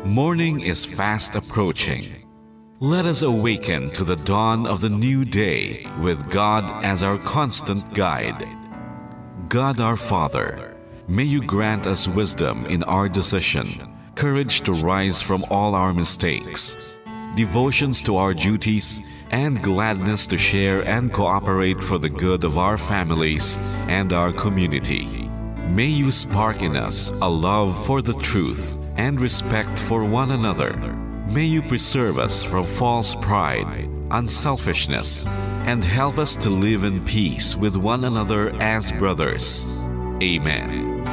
Morning is fast approaching. Let us awaken to the dawn of the new day with God as our constant guide. God our Father, may you grant us wisdom in our decision, courage to rise from all our mistakes, devotions to our duties, and gladness to share and cooperate for the good of our families and our community. May you spark in us a love for the truth and respect for one another. May you preserve us from false pride, unselfishness, and help us to live in peace with one another as brothers. Amen.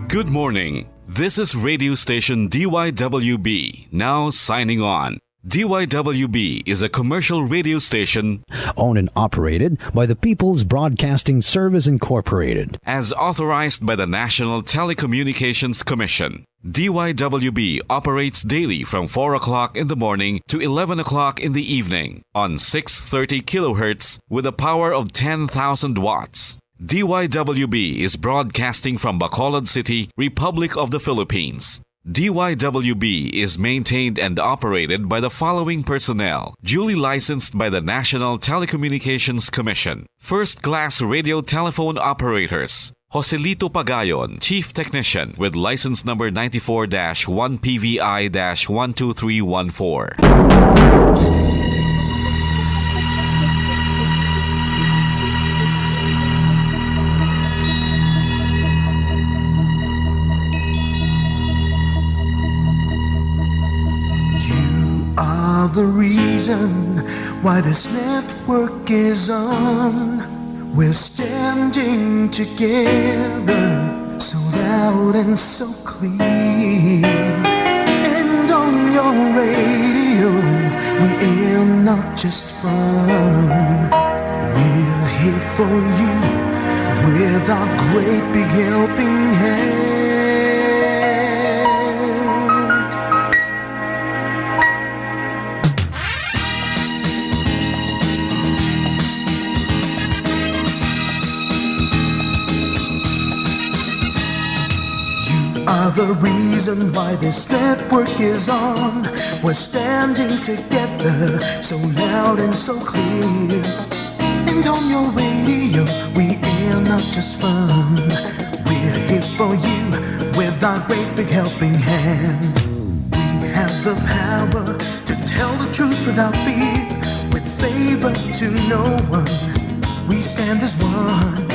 Good morning. This is radio station DYWB, now signing on. DYWB is a commercial radio station owned and operated by the People's Broadcasting Service Incorporated, as authorized by the National Telecommunications Commission. DYWB operates daily from 4 o'clock in the morning to 11 o'clock in the evening on 630 kilohertz with a power of 10,000 watts. DYWB is broadcasting from Bacolod City, Republic of the Philippines. DYWB is maintained and operated by the following personnel, duly licensed by the National Telecommunications Commission. First-class radio telephone operators. Joselito Pagayon, Chief Technician with license number 94-1PVI-12314. The reason why this network is on. We're standing together, so loud and so clear. And on your radio, we air not just fun. We're here for you with our great big helping hand. Are the reason why this network is on. We're standing together, so loud and so clear. And on your radio, we air not just fun. We're here for you with our great big helping hand. We have the power to tell the truth without fear, with favor to no one. We stand as one.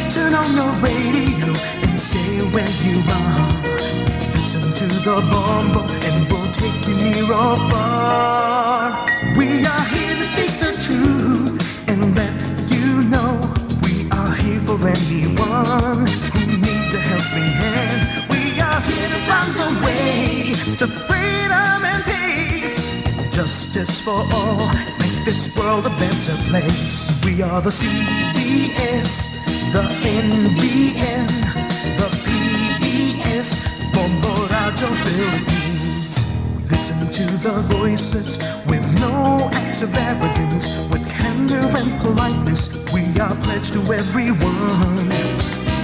Turn on your radio and stay where you are. Listen to the bombo and we'll take you near or far. We are here to speak the truth and let you know. We are here for anyone who needs a helping hand. We are here to find the way to freedom and peace. Justice for all, make this world a better place. We are the CBS, the NBN, the PBS, Bombo Radio Philippines. We listen to the voices with no acts of arrogance. With candor and politeness, we are pledged to everyone.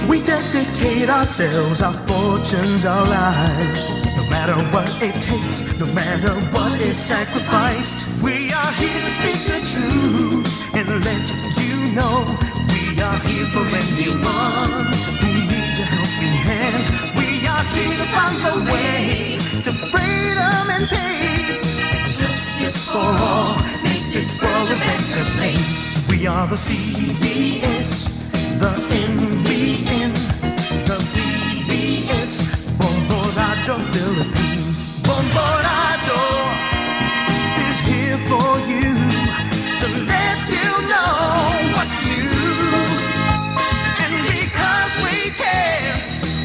We dedicate ourselves, our fortunes, our lives. No matter what it takes, no matter what is sacrificed. We are here to speak the truth and let you know. We are here for anyone who needs a helping hand. We are here to find the way to freedom and peace. Justice for all, make this world a better place. We are the CBS, the NBN, the PBS, Bombo Radio Philippines. Bombo Radio is here for you, so let you know what you.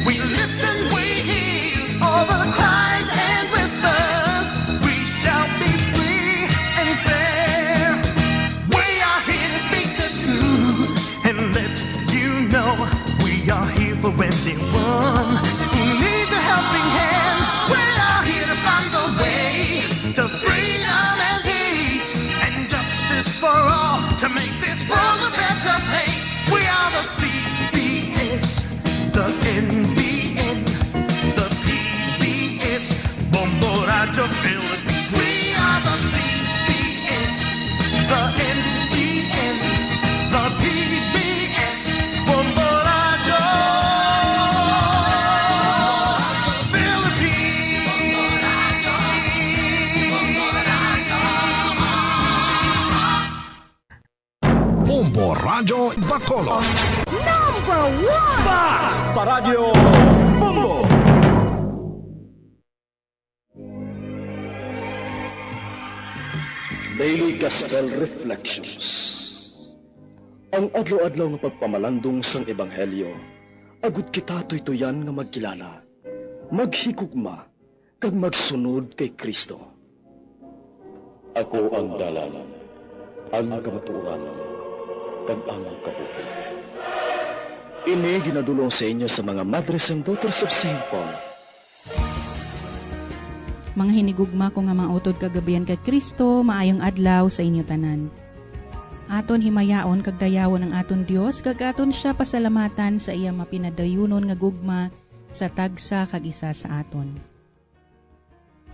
We listen, we hear all the cries and whispers. We shall be free and fair. We are here to speak the truth and let you know. We are Radyo Bacolod. Number 1! Paradyo Bombo! Daily Gospel Reflections. Ang adlaw-adlaw nga pagpamalandong sang Ebanghelyo, agud kita tuytoyan nga magkilala, maghigugma, kag magsunod kay Kristo. Ako ang dalan, ang kamatuoran, kag ang kabuhi. Ini ginadulong sa inyo sa mga Mothers and Daughters of St. Paul. Mga hinigugma ko nga mga utod kagabihan kay Kristo, maayong adlaw sa inyo tanan. Aton himayaon kag dayawon ang aton Dios, kag aton siya pasalamatan sa iya mapinadayunon nga gugma sa tagsa kag isa sa aton.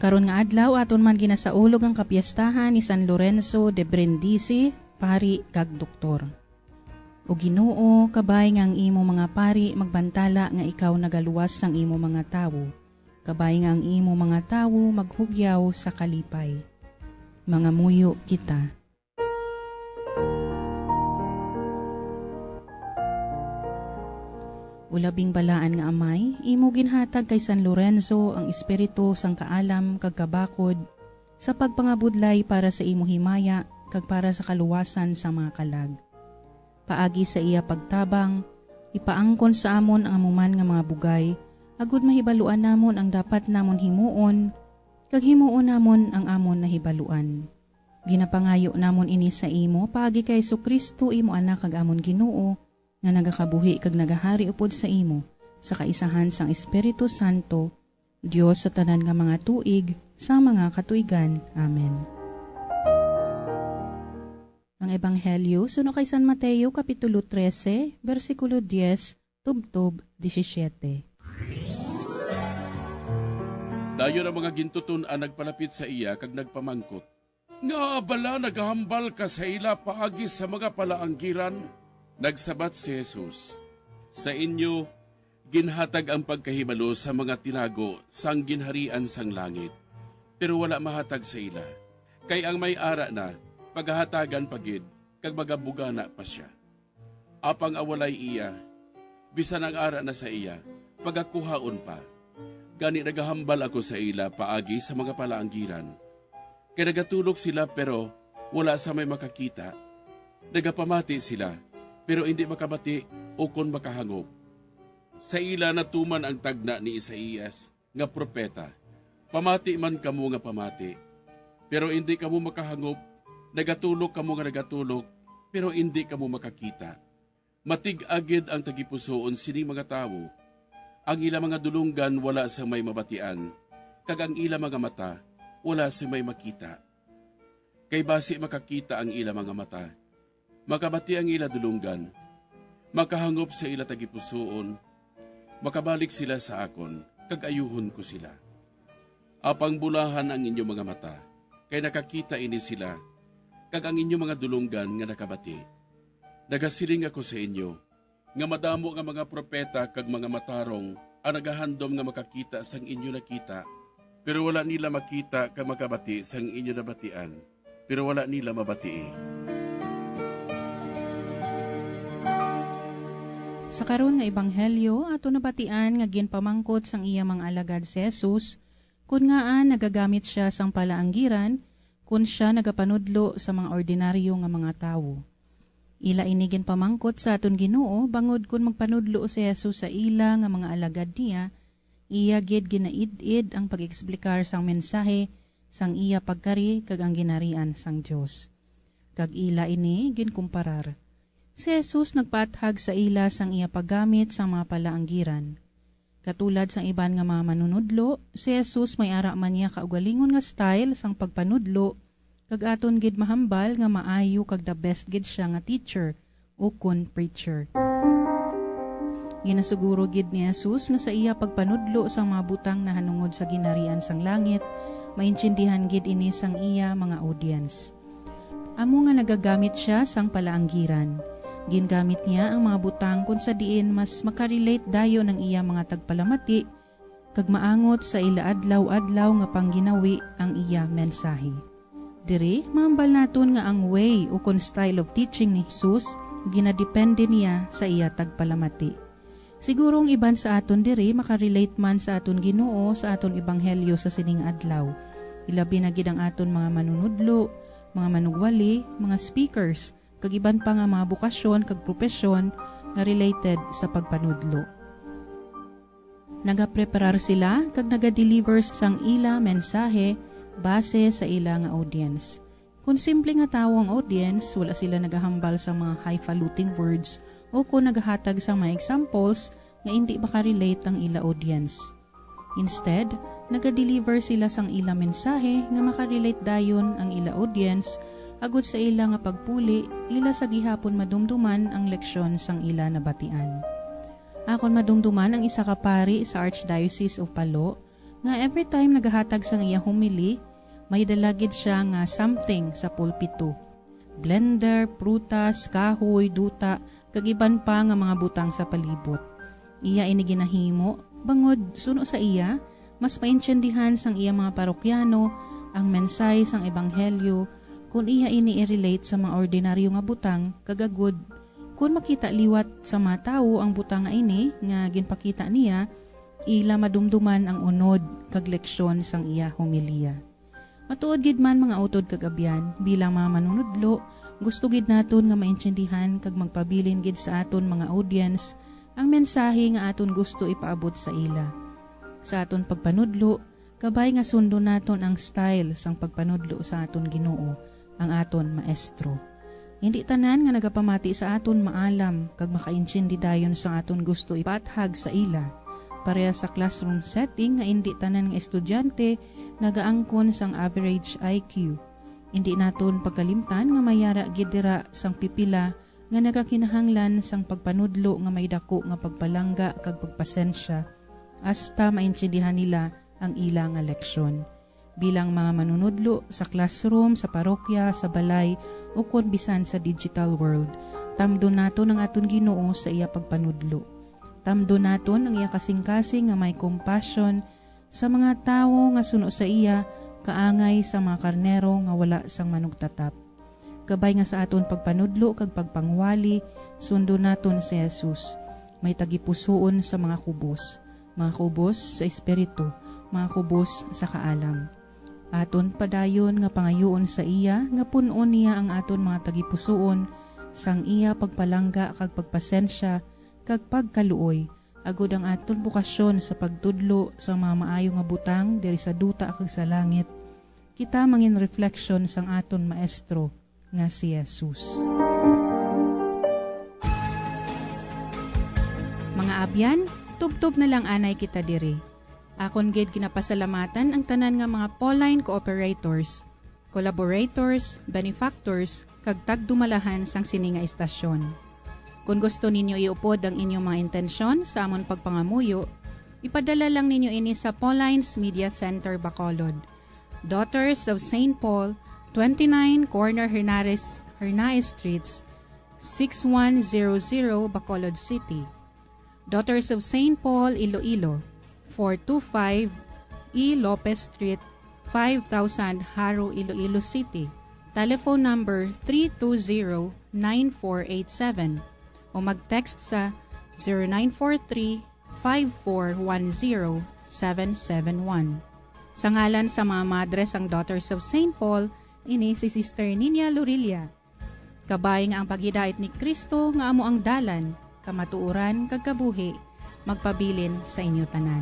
Karon nga adlaw aton man ginasaulog ang kapiyastahan ni San Lorenzo de Brindisi, pari kag doktor. O Ginoo, kabay nga ang imo mga pari magbantala nga ikaw nagaluwas sang imo mga tawo. Kabay nga ang imo mga tawo maghugyaw sa kalipay. Mga muyo kita. Ulabing balaan nga amay, imo ginhatag kay San Lorenzo ang espiritu sang kaalam kag kabakod sa pagpangabudlay para sa imo himaya kag para sa kaluwasan sa mga kalag. Paagi sa iya pagtabang, ipaangkon sa amon ang amuman nga mga bugay, agud mahibaluan namon ang dapat namon himuon, kag himuon namon ang amon na hibaluan. Ginapangayo namon ini sa imo, paagi kay Jesucristo imo anak kag amon Ginoo, nga nagakabuhi kag nagahari upod sa imo, sa kaisahan sang Espiritu Santo, Dios sa tanan nga mga tuig, sa mga katuigan. Amen. Ang Ebanghelyo suno kay San Mateo Kapitulo 13, versikulo 10, tubtob 17. Dayon ang mga gintuton ang nagpalapit sa iya kag nagpamangkot. Nga abala nagahambal ka sa ila paagi sa mga palaanggiran, nagsabat si Jesus. Sa inyo, ginhatag ang pagkahibalo sa mga tinago sang ginharian sang langit, pero wala mahatag sa ila. Kay ang may ara na, paghahatagan pagid, kag magabugana pa siya. Apang awalay iya, bisan ang ara na sa iya, pagakuhaon pa. Gani nagahambal ako sa ila paagi sa mga palaanggiran. Kaya nagatulog sila pero wala sa may makakita. Nagapamati sila pero hindi makabati o kon makahangop. Sa ila natuman ang tagna ni Isaías nga propeta. Pamati man kamo nga pamati, pero hindi kamo makahangop. Nagatulog kamo nga nagatulog, pero hindi kamo makakita. Matig-agid ang tagipusoon sining mga tawo. Ang ila mga dulunggan wala sa may mabatian, kag ang ila mga mata wala sa may makita. Kay basi makakita ang ila mga mata, makabati ang ila dulunggan, makahangop sa ila tagipusoon, makabalik sila sa akon, kag ayuhon ko sila. Apang bulahan ang inyong mga mata, kay nakakita ini sila, kag ang inyong mga dulunggan nga nakabati. Nagasiling ako sa inyo, nga madamo nga mga propeta kag mga matarong ang nagahandom nga makakita sang inyo nakita, pero wala nila makita kag makabati sang inyo nabatian, pero wala nila mabatii. Sa karon nga ebanghelyo, ato nabatian nga ginpamangkot sang iya mga alagad si Jesus, kun ngaan nagagamit siya sang palaanggiran, kun siya nagapanudlo sa mga ordinaryo nga mga tawo. Ila inigin pamangkot sa aton Ginoo bangod kun magpanudlo si Jesus sa ila nga mga alagad niya, iya gid ginaid-id ang pag-eksplikar sang mensahe sang iya pagkari kag ang ginarian sang Dios. Kag ila ini ginkumparar. Si Jesus nagpaathag sa ila sang iya paggamit sa mga palaanggiran. Katulad sang iban nga mga manunudlo, si Jesus may ara man niya kaugalingon nga style sang pagpanudlo, kag aton gid mahambal nga maayo kag the best gid siya nga teacher o kun preacher. Ginasuguro gid ni Jesus nga sa iya pagpanudlo sang mga butang na hanungod sa ginarian sang langit, maintindihan gid ini sang iya mga audience. Amo nga nagagamit siya sang palaanggiran. Gingamit niya ang mga butang kung sa diin mas makarelate dayo ng iya mga tagpalamati, kag maangot sa ila adlaw-adlaw nga pangginawi ang iya mensahe. Diri, mahambal naton nga ang way o kung style of teaching ni Jesus ginadepende niya sa iya tagpalamati. Sigurong iban sa aton diri makarelate man sa aton Ginoo sa aton ebanghelyo sa sining adlaw. Ilabi na gid ang aton mga manunudlo, mga manugwali, mga speakers, kag iban pa nga mga bukasyon kag propesyon nga related sa pagpanudlo. Nagapreparar sila kag nagadeliver sang ila mensahe base sa ila nga audience. Kung simple nga tawo ang audience, wala sila nagahambal sa mga highfalutin words o kung nagahatag sa mga examples nga hindi makarelate ang ila audience. Instead, nagadeliver sila sang ila mensahe nga makarelate dayon ang ila audience agud sa ila nga pagpuli ila sa gihapon madumduman ang leksyon sang ila nabatian. Akon madumduman ang isa ka pari sa Archdiocese of Palo nga every time nagahatag sang iya homily, may dalagid siya nga something sa pulpito. Blender, prutas, kahoy, duta, kagiban pa nga mga butang sa palibot. Iya ini ginahimo, bangod suno sa iya, mas maintindihan sang iya mga parokyano ang mensahe sang ebanghelyo kung iya ini i-relate sa mga ordinaryo nga butang kagagod. Kung makita liwat sa mga tao ang butang nga ini nga ginpakita niya, ila madumduman ang unod kag leksyon sang iya homilya. Matuod gid man mga utod kagabyan bilang mga manunudlo, gusto gid naton nga maintindihan kag magpabilin gid sa aton mga audience ang mensahe nga aton gusto ipaabot sa ila. Sa aton pagpanudlo, kabay nga sundo naton ang style sang pagpanudlo sa aton Ginoo, ang aton maestro. Hindi tanan nga nagapamati sa aton maalam kag makaintindi dayon sa aton gusto ipathag sa ila. Pareha sa classroom setting nga hindi tanan nga estudyante nagaangkon sang average IQ. Hindi naton pagkalimtan nga mayara gid dira sang pipila nga nagakinahanglan sang pagpanudlo nga may dako nga pagpalangga kag pagpasensya hasta maintindihan nila ang ila nga leksyon. Bilang mga manunudlo sa classroom, sa parokya, sa balay o kon bisan sa digital world, tamdo naton ang aton Ginoo sa iya pagpanudlo. Tamdo naton ang iya kasing-kasing nga may compassion sa mga tawo nga suno sa iya, kaangay sa mga karnero nga wala sang manugtatap. Kabay nga sa aton pagpanudlo kag pagpangwali, sundo naton si Jesus. May tagipusoon sa mga kubos sa espiritu, mga kubos sa kaalam. Aton padayon nga pangayoon sa iya, nga punon niya ang aton mga tagipusoon, sang iya pagpalangga kag pagpasensya, kag pagkaluoy, agud ang aton bukasyon sa pagtudlo sa mga maayo nga butang diri sa duta kag sa langit. Kita mangin reflection sang aton maestro nga si Jesus. Mga abyan, tubtob na lang anay kita diri. Akon gid ginapasalamatan ang tanan nga mga Pauline cooperators, collaborators, benefactors, kag tagdumalahan sang sini nga istasyon. Kung gusto ninyo iupod ang inyong mga intensyon sa amon pagpangamuyo, ipadala lang ninyo ini sa Pauline's Media Center, Bacolod. Daughters of St. Paul, 29 Corner Hernaez Streets, 6100 Bacolod City. Daughters of St. Paul, Iloilo, 425 E. Lopez Street, 5000 Haro, Iloilo City. Telephone number 320-9487 o mag-text sa 0943-5410-771. Sa ngalan sa mga madres ang Daughters of St. Paul, ini si Sister Nina Lorilia. Kabay nga ang paghidait ni Kristo nga amo ang dalan, kamatuuran kag kabuhi, magpabilin sa inyo tanan.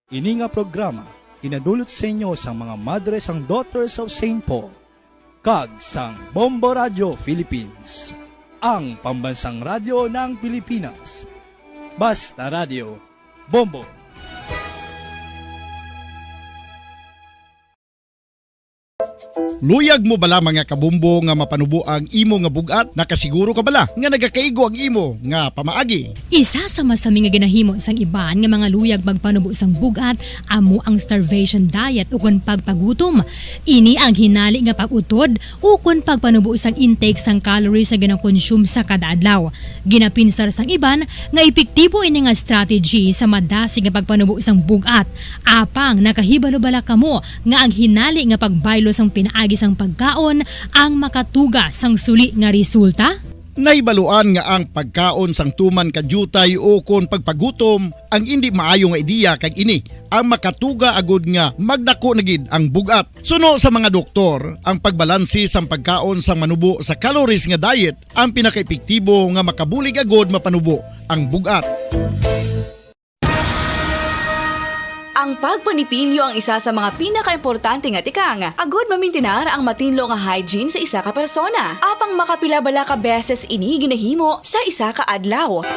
Ini nga programa kinadulot sa inyo sang mga madre sang Daughters of St. Paul kag sang Bombo Radio Philippines, ang pambansang radyo ng Pilipinas. Basta Radio Bombo. Luyag mo bala mga kabumbo nga mapanubo ang imo nga bugat? Nakasiguro ka bala nga nagakaigo ang imo nga pamaagi? Isa sa masami nga ginahimo sang iban nga mga luyag magpanubo sang bugat amo ang starvation diet ukon pagpagutom. Ini ang hinali nga pag-utod ukon pagpanubo sang intake sang calories sa gina-consume sa kada adlaw. Ginapinsar sang iban nga epektibo ini nga strategy sa madasig nga pagpanubo sang bugat. Apang nakahibalo bala kamo nga ang hinali nga pagbaylo sang pinaagi sang pagkaon ang makatuga sang suli nga resulta? Naibaluan nga ang pagkaon sang tuman kadyutay o kon pagpagutom ang hindi maayo nga ideya kag ini ang makatuga agud nga magdako na gid ang bugat. Suno sa mga doktor, ang pagbalansi sang pagkaon sang manubo sa calories nga diet ang pinakaepektibo nga makabulig agud mapanubo ang bugat. Ang pagpanipilyo ang isa sa mga pinaka-importante nga tikang. Agod mamintinar ang matinlo nga hygiene sa isa ka persona. Apang makapila bala ka beses ini ginahimo sa isa ka adlaw.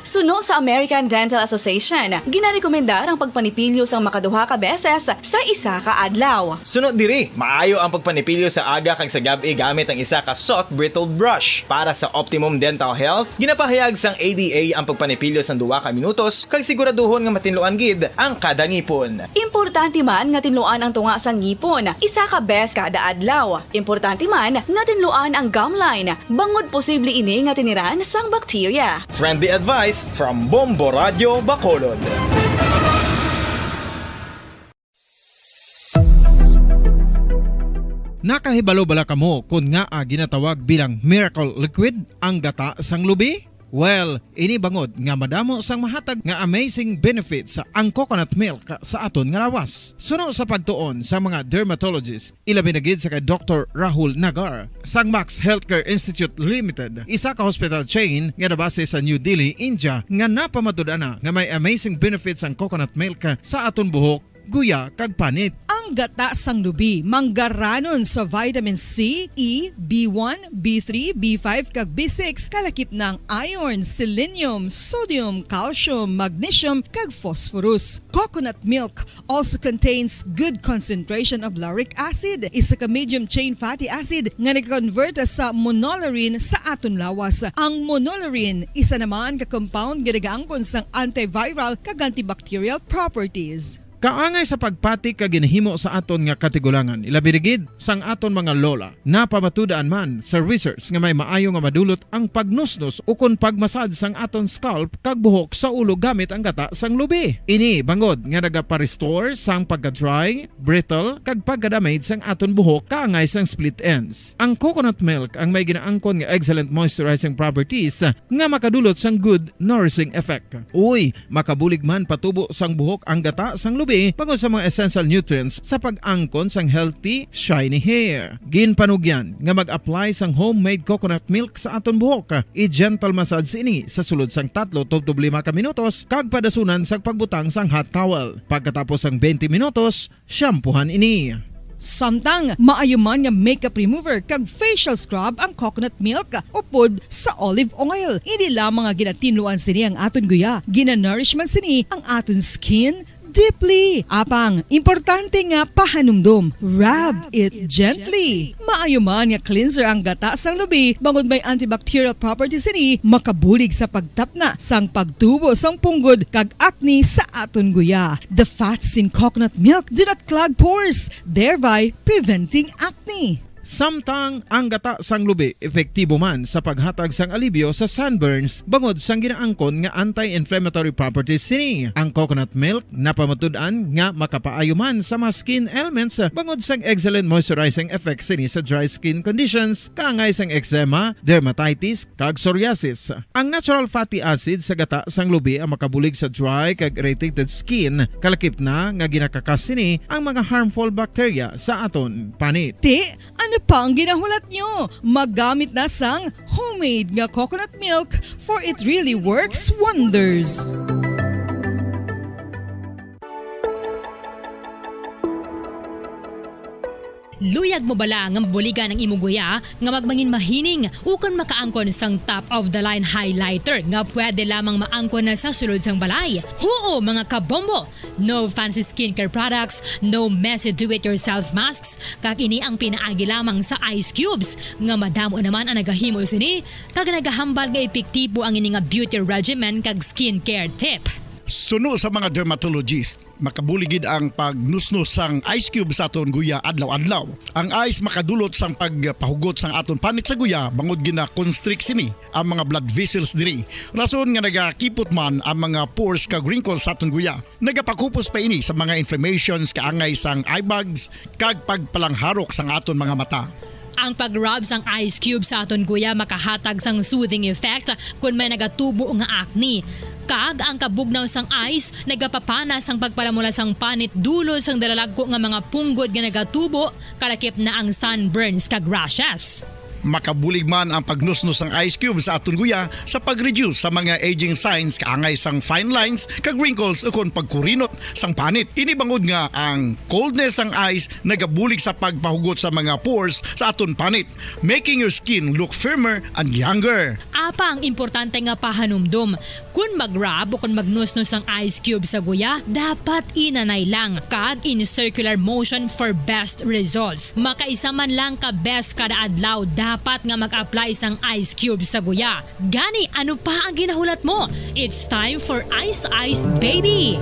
Suno sa American Dental Association, ginarekomendar ang pagpanipilyo sang makaduha ka beses sa isa ka adlaw. Sunod diri, maayo ang pagpanipilyo sa aga kag sa gabi gamit ang isa ka soft brittle brush. Para sa optimum dental health, ginapahayag sang ADA ang pagpanipilyo sang 2 ka minutos kag siguraduhon nga matinluan gid ang kada ngipon. Importante man nga tinluan ang tunga sang ngipon, isa ka bes kada adlaw. Importante man nga tinluan ang gum line, bangod posible ini nga tiniran sang bakterya. Friendly advice from Bombo Radio Bacolod. Nakahibalo bala kamo kung nga ginatawag bilang miracle liquid ang gata sang lubi? Well, ini bangod nga madamo sang mahatag nga amazing benefits sa ang coconut milk sa aton nga lawas. Suno sa pagtuon sa mga dermatologist, ilabi na gid sa kay Dr. Rahul Nagar sang Max Healthcare Institute Limited, isa ka hospital chain nga nabase sa New Delhi, India, nga napamatud-ana nga may amazing benefits ang coconut milk sa aton buhok, guya kag panit. Ang gata sang lubi manggaranon sa vitamin C, E, B1, B3, B5 kag B6 kalakip ng iron, selenium, sodium, calcium, magnesium kag phosphorus. Coconut milk also contains good concentration of lauric acid, isa ka medium chain fatty acid nga nag-convert sa monolarin sa aton lawas. Ang monolarin isa naman ka compound nga nagaangkon sang antiviral kag antibacterial properties. Kaangay sa pagpati ka ginahimo sa aton nga katigulangan, ilabirigid sang aton mga lola, napamatudaan man sa research nga may maayo nga madulot ang pagnusnos o kon pagmasad sang aton scalp kag buhok sa ulo gamit ang gata sang lubi. Ini bangod nga nagapa-restore sang pagka-dry, brittle kag pagka-damage sang aton buhok kaangay sang split ends. Ang coconut milk ang may ginaangkon nga excellent moisturizing properties nga makadulot sang good nourishing effect. Uy, makabulig man patubo sang buhok ang gata sang lubi pagod sa mga essential nutrients sa pag-angkon sang healthy, shiny hair. Ginpanugyan nga mag-apply sang homemade coconut milk sa aton buhok. I-gentle massage ini sa sulod sang 3 to 5 ka minutos kag padasunan sang pagbutang sang hot towel. Pagkatapos sang 20 minutos, shampoohan ini. Samtang maayo man nga makeup remover kag facial scrub ang coconut milk upod sa olive oil. Hindi lamang nga ginatinluan sini ang aton guya, gina-nourish man sini ang aton skin deeply. Apang, importante nga pahanumdum. Rub it gently. Maayo man nga cleanser ang gata sang lubi, bangod may antibacterial properties ini, makabulig sa pagtapna sang pagtubo sang punggod kag acne sa aton guya. The fats in coconut milk do not clog pores, thereby preventing acne. Samtang ang gata sang lubi epektibo man sa paghatag sang alibyo sa sunburns bangod sang ginaangkon nga anti-inflammatory properties sini. Ang coconut milk napamatud-an nga makapaayo man sa mga skin ailments bangod sang excellent moisturizing effect sini sa dry skin conditions kaangay sang eczema, dermatitis kag psoriasis. Ang natural fatty acid sa gata sang lubi ang makabulig sa dry kag irritated skin, kalakip na nga ginakakas sini ang mga harmful bacteria sa aton panit. Ano pa ang ginahulat nyo? Maggamit na sang homemade nga coconut milk for it really works wonders. Luyag mo bala nga buligan ang imuguya nga magmangin mahining ukon makaangkon sang top of the line highlighter nga pwede lamang maangkon na sa sulod sang balay. Huo mga kabombo! No fancy skincare products, no messy do-it-yourself masks, kag ini ang pinaagi lamang sa ice cubes nga madamo naman ang nagahimo sini kag nagahambal nga epektibo ang ini nga beauty regimen kag skincare tip. Suno sa mga dermatologist, makabuligid ang pagnusnos sang ice cube sa aton guya adlaw-adlaw. Ang ice makadulot sang pagpahugot sang aton panit sa guya bangod gina constrict sini ang mga blood vessels diri. Rason nga nagakipot man ang mga pores kag wrinkles sa aton guya. Nagapakupos pa ini sa mga inflammations kaangay sang eye bags kag pagpalangharok sang aton mga mata. Ang pag-rub sang ice cube sa aton guya makahatag sang soothing effect kung may nagatubo nga acne. Kag ang kabugnaw sang ice nagapapana sang pagpalamula sang panit dulo sang dalalagko nga mga punggod nga nagatubo kalakip na ang sunburns kag rashes. Makabulig man ang pagnusnos ng ice cube sa aton guya sa pag-reduce sa mga aging signs kaangay sang fine lines kag wrinkles ukon pagkurinot sang panit. Ini bangod nga ang coldness sang ice nagabulig sa pagpahugot sa mga pores sa aton panit, making your skin look firmer and younger. Apa ang importante nga pahanumdum, kung mag-rub o kung magnusnos ang ice cube sa guya, dapat inanay lang kag in circular motion for best results. Makaisa man lang ka best kada adlaw dapat nga mag-apply sang ice cube sa guya. Gani, ano pa ang ginahulat mo? It's time for Ice Ice Baby!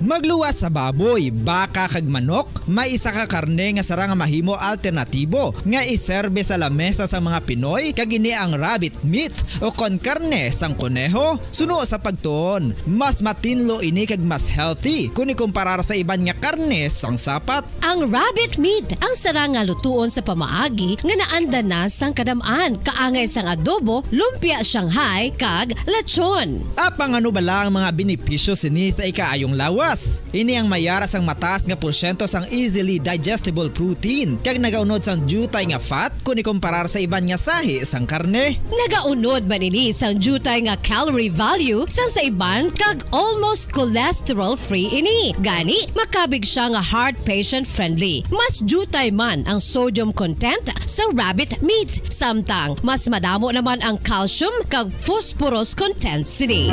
Magluwas sa baboy, baka kag manok, may isa ka karne nga sarang mahimo alternatibo nga iserbe sa lamesa sa mga Pinoy kag ini ang rabbit meat o kon karne sang kuneho. Suno sa pagtuon, mas matinlo ini kag mas healthy kung ikumparar sa iban nga karne sang sapat. Ang rabbit meat ang sarang nga lutuon sa pamaagi nga naanda na sang kadamaan, kaangay sang adobo, lumpia Shanghai kag lechon. Apang ano bala ang mga benepisyo sini sa ikaayong lawas? Ini ang mayara sang mataas nga porsyento sang easily digestible protein kag nagaunod sang jutay nga fat kung ikumparar sa iban nga sahi sang karne. Nagaunod man ini sang jutay nga calorie value sang sa iban kag almost cholesterol free ini. Gani makabig siya nga heart patient friendly. Mas jutay man ang sodium content sa rabbit meat, samtang mas madamo naman ang calcium kag phosphorus content sini.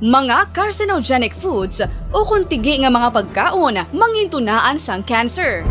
Mga carcinogenic foods o kung tigi nga mga pagkaon mangintunaan sang cancer.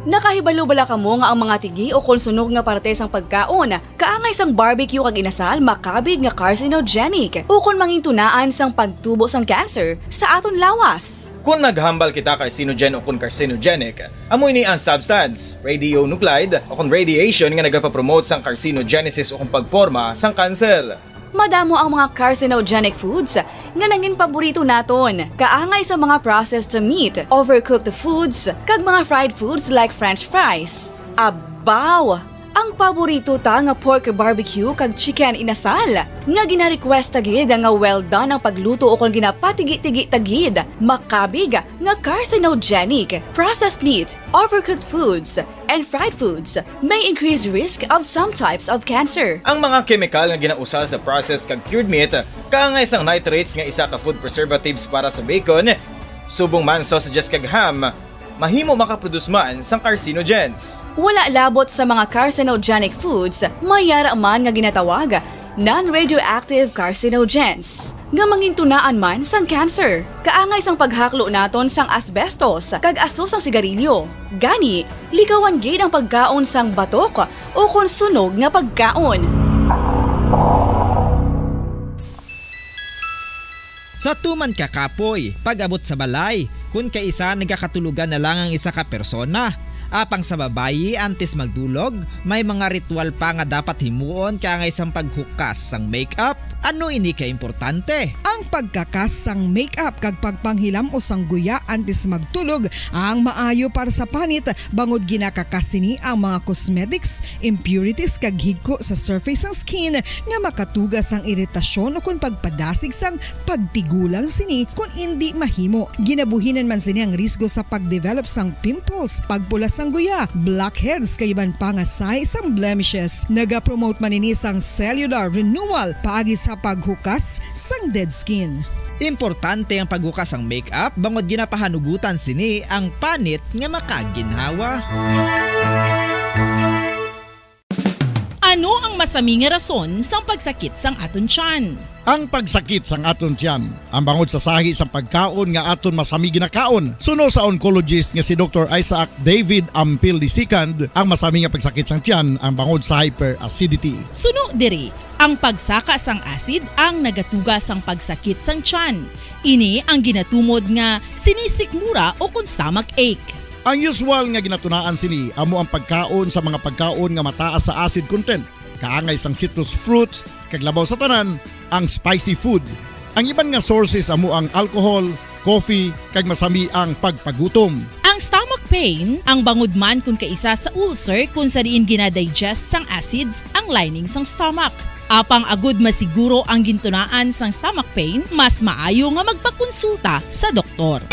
Nakahibalo bala kamo nga ang mga tigi o kung sunog nga parte sang pagkaon kaangay sang barbecue kag inasal makabig nga carcinogenic o kung mangintunaan sang pagtubo sang cancer sa aton lawas. Kung maghambal kita carcinogen o kung carcinogenic, amoy ni ang substance, radionuclide o kung radiation nga nagapapromote sang carcinogenesis o kung pagporma sang cancer. Madamo ang mga carcinogenic foods nga nangin paborito naton. Kaangay sa mga processed meat, overcooked foods, kag mga fried foods like french fries. Abaw! Ang paborito ta nga pork barbecue kag chicken inasal. Nga gina-request tagid nga well done ang pagluto o kung ginapatigi-tigi tagid. Makabig nga carcinogenic, processed meat, overcooked foods, and fried foods may increase risk of some types of cancer. Ang mga chemical nga ginausal sa processed kag cured meat, kaangay sang nitrates nga isa ka food preservatives para sa bacon, subong man sausages kag ham, mahimo makaproduce man sang carcinogens. Wala labot sa mga carcinogenic foods, mayara man nga ginatawag non-radioactive carcinogens nga mangintunaan man sang cancer. Kaangay sang paghaklo naton sang asbestos kag aso sang sigarilyo. Gani, likawan gid ang pagkaon sang batok o kung sunog nga pagkaon. Sa tuman ka kapoy, pag-abot sa balay, kung kaisa nagakatulugan na lang ang isa ka persona. Apang sa babayi antes magdulog, may mga ritual pa nga dapat himuon kaangay sang paghukas sang makeup. Ano ini ka importante? Ang pagkakas sang makeup kag pagpanghilam o sang guya antes magtulog ang maayo para sa panit bangod ginakakas sini ang mga cosmetics, impurities kag higko sa surface ng skin nga makatugas sang iritasyon o kung pagpadasig sang pagtigulang sini kung hindi mahimo. Ginabuhinan man sini ang risgo sa pagdevelop sang pimples, pagpula sang guya, blackheads kay iban pa nga sa isang blemishes. Naga-promote man ini sang cellular renewal paagi sa sa paghukas sang dead skin. Importante ang paghukas ang makeup bangod ginapahanugutan sini ang panit nga makaginhawa. Ano ang masaming nga rason sang pagsakit sang aton tiyan? Ang pagsakit sang aton tiyan, ang bangod sa sahi sang pagkaon nga aton masami ginakaon. Suno sa oncologist nga si Dr. Isaac David Ampil II, ang masami nga pagsakit sang tiyan ang bangod sa hyperacidity. Suno diri, ang pagsaka sang acid ang nagatuga sang pagsakit sang tiyan. Ini ang ginatumod nga sinisikmura o kung stomach ache. Ang usual nga ginatunaan sini amo ang pagkaon sa mga pagkaon nga mataas sa acid content, kaangay sang citrus fruits, kag labaw sa tanan ang spicy food. Ang iban nga sources amo ang alcohol, coffee, kag masami ang pagpagutom. Ang stomach pain ang bangod man kung kaisa sa ulcer kung sa diin ginadigest sang acids ang lining sang stomach. Apang agud masiguro ang gintunaan sang stomach pain, mas maayo nga magpakonsulta sa doktor.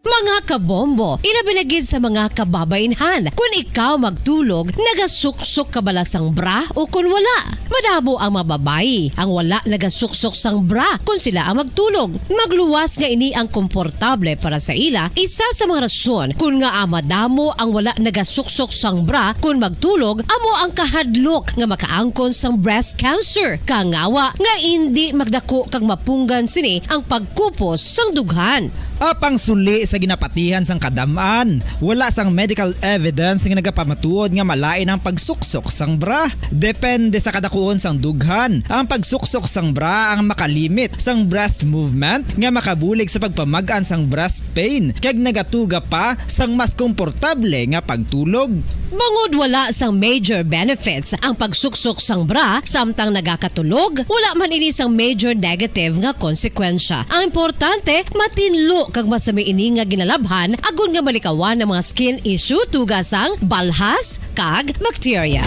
Mga kabombo, ilabilagid sa mga kababainhan. Kung ikaw magtulog, nagasuksok ka bala sang bra o kung wala. Madamo ang mababayi ang wala nagasuksok sang bra kung sila ang magtulog. Magluwas nga ini ang komportable para sa ila. Isa sa mga rason kung nga madamo ang wala nagasuksok sang bra kung magtulog, amo ang kahadlok nga makaangkon sang breast cancer. Kangawa nga hindi magdako kag mapunggan sini ang pagkupos sang dughan. Apang suli sa ginapatihan sang kadamaan, wala sang medical evidence nga nagapamatuod nga malain ang pagsuksok sang bra. Depende sa kadakuon sang dughan. Ang pagsuksok sang bra ang makalimit sang breast movement nga makabulig sa pagpamagaan sang breast pain kag nagatuga pa sang mas komportable nga pagtulog. Bangod wala sang major benefits ang pagsuksok sang bra samtang nagakatulog, wala man ini sang major negative nga konsekwensya. Ang importante, matinlo kag masami ini nga ginalabhan agon nga malikawan ng mga skin issue tugasang balhas kag bacteria.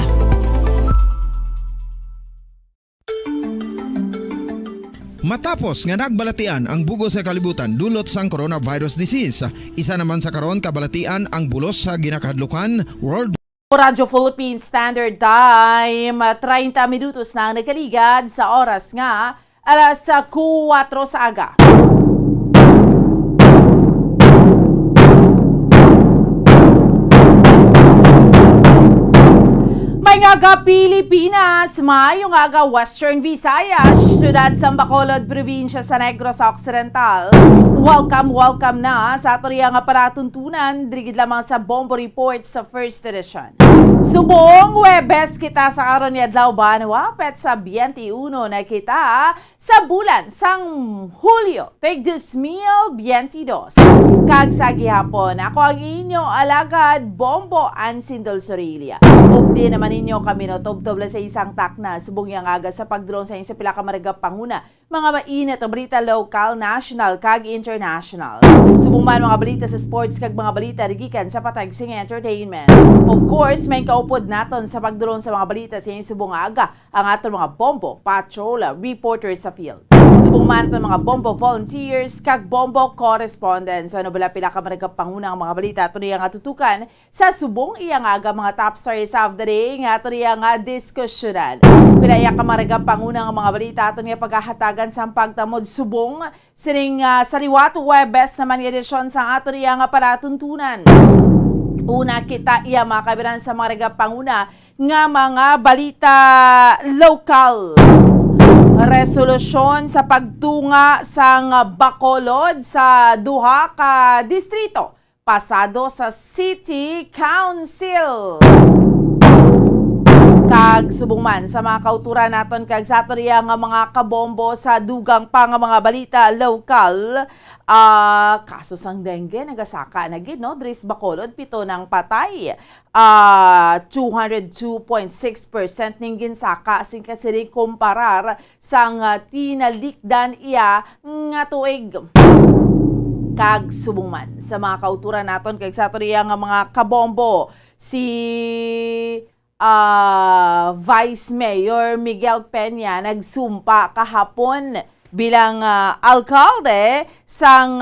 Matapos nga nagbalatian ang bugos sa kalibutan dulot sang coronavirus disease, isa naman sa karon kabalatian ang bulos sa ginakahadlukan world. Radyo Philippines Standard Time, 30 minutos na nagkaligad sa oras nga alas 4 sa aga. Mga Pilipinas, mayong aga Western Visayas, syudad sa Bacolod, probinsya sa Negros Occidental. Welcome na sa atoriyang aparatuntunan, dirigid lamang sa Bombo Report sa First Edition. Subong Webes kita sa karon ni adlaw banwa pet sa 21 na kita sa bulan sang Hulyo, tig 2022. Kag sa gihapon, ako ang inyong alagad Bombo Ansindol Sorilia. Updi naman ninyo kami no tob-tob sa isang takna subong yang aga sa pagdrone sa isa pila ka maragap panguna mga mainit na balita local, national kag international. Subong man mga balita sa sports kag mga balita rigikan sa patag sing entertainment. Of course, may kaupod naton sa pagdrone sa mga balita sa subong aga ang aton mga bombo, patrola, reporters sa field. Subong man naton mga bombo volunteers kag bombo correspondents. Ano bala pila ka maragap panguna ang mga balita ato niyang atutukan sa subong iyang aga mga top stories of the day nga ato niyang diskusyonan. Pilaya ka maragap panguna ang mga balita ato niya paghahatagan sa pagtamod subong sining sariwat Webes naman edisyon sa ato niyang palatuntunan. Una kita iya makabiran sa maragap panguna nga mga balita local. Resolusyon sa pagtunga sang Bacolod sa duha ka distrito pasado sa City Council. Kag subong man sa mga kauturan naton kag sa atorya nga mga kabombo sa dugang pa nga mga balita local. Kaso sang dengue nagasaka na gid no Dris Bacolod pito ng patay. 202.6% ning ginsaka sing kasiri komparar sang tinalikdan iya nga tuig. Kag subong man sa mga kauturan naton kag sa atorya nga mga kabombo si Vice Mayor Miguel Peña nagsumpa kahapon bilang alkalde sang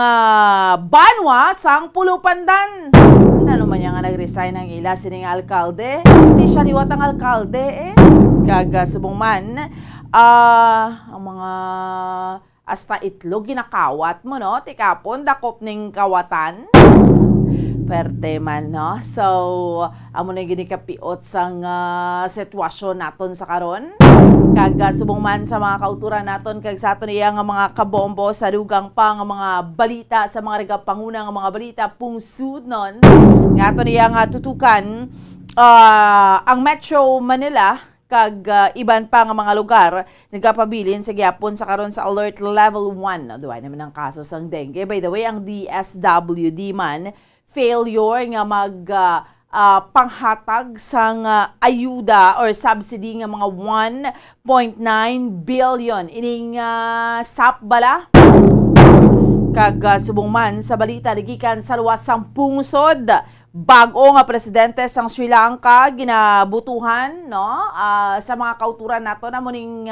Banwa sang Pulupandan. Ano man niya nga nag-resign ang ila sining alkalde? Hindi siya liwat ang alkalde Kag subong man, ang mga hasta itlog ginakawat mo, no? Tikapon, dakop ning kawatan. Perte man, no? So, amo na ginikapiot sang sitwasyon naton sa karon. Kag subong man sa mga kauturan naton kag sa aton iya nga mga kabombo sa dugang pa nga mga balita sa mga regapanguna nga mga balita pungsud nun. Nga aton iya nga tutukan ang Metro Manila kag iban pa nga mga lugar nagapabilin sa gyapon sa karon sa alert level 1. Duay naman ang kaso sang dengue. By the way, ang DSWD man failure nga mag panghatag sang ayuda or subsidy nga mga 1.9 billion ining SAP bala. Kag subong man sa balita gikan sa luwas sang pungsod, bag-o nga presidente sang Sri Lanka ginabutuhan, no, sa mga kauturan nato na muning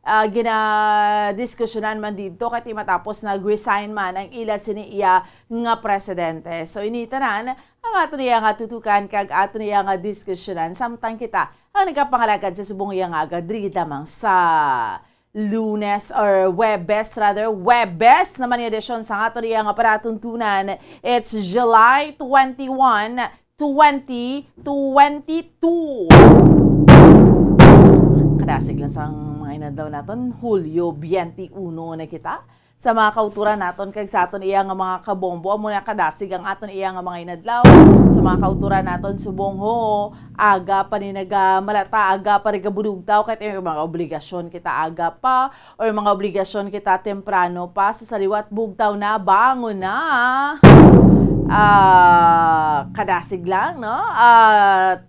ginadiskusyonan man dito kay matapos nag-resign man ang ila siniya nga presidente. So initanan ang ato niya nga tutukan kag ato niya nga diskusyonan samtang kita ang nagapangalagad sa subong iya nga agadri lamang sa Lunes or Webes naman yung edisyon sa ato niya nga paratuntunan. It's July 21, 2022. Kadasig lang sa mga inadaw naton, Hulyo 21 na kita. Sa mga kauturan naton kag sa aton iya nga mga kabombo, amo na kadasig ang aton iya nga mga inadlaw. Sa mga kauturan naton subong ho, aga pa ni malata, aga pa ri kabudugtaw kay mga obligasyon kita aga pa or mga obligasyon kita temprano pa sa saliwat bugtaw na bangon na. Kadasig lang, no?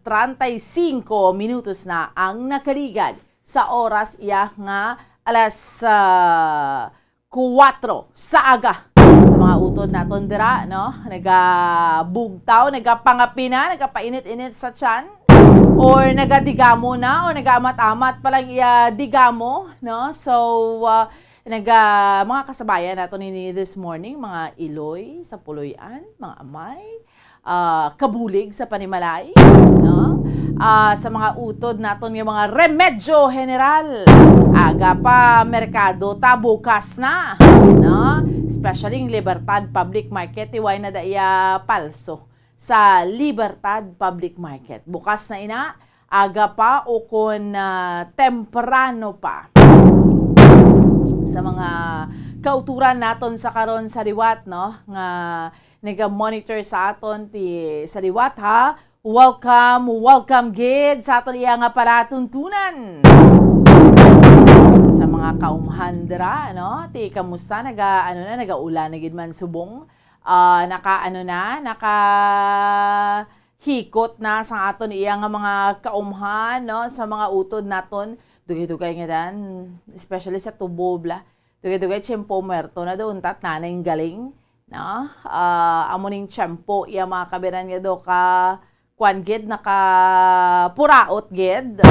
35 minutos na ang nakaligad sa oras iya nga alas 4 sa aga. Sa mga utod naton dira, no? Nagabugtaw, nagapangapina, nagapainit-init sa tiyan, or nagadigamo na, o nagamat-amat palang iya digamo, no? So, mga kasabayan nato ni this morning, mga Iloy sa Puloy-an, mga Amay, Kabulig sa Panimalay, no? Sa mga utod naton yung mga Remedyo General, aga pa merkado ta bukas na, no? Especially yung Libertad Public Market, iway na daya palso sa Libertad Public Market. Bukas na ina, aga pa o kung temprano pa. Sa mga kauturan naton sa karon sa liwat, no, nga nega-monitor sa aton ti sa liwat, ha. Welcome gid sa aton iya nga paratuntunan. Sa mga kaumhandra, no, ti kamusta nagaulan na gid man subong, hikot na sa aton iya nga mga kaumhan, no, sa mga utod naton. Dugay-dugay nga dan, especially sa tubo bla. Dugay-dugay tiyempo muerto na doon tat nanay galing, no? Amuning tiyempo iya mga kabiran nga do ka kwan gid naka puraot gid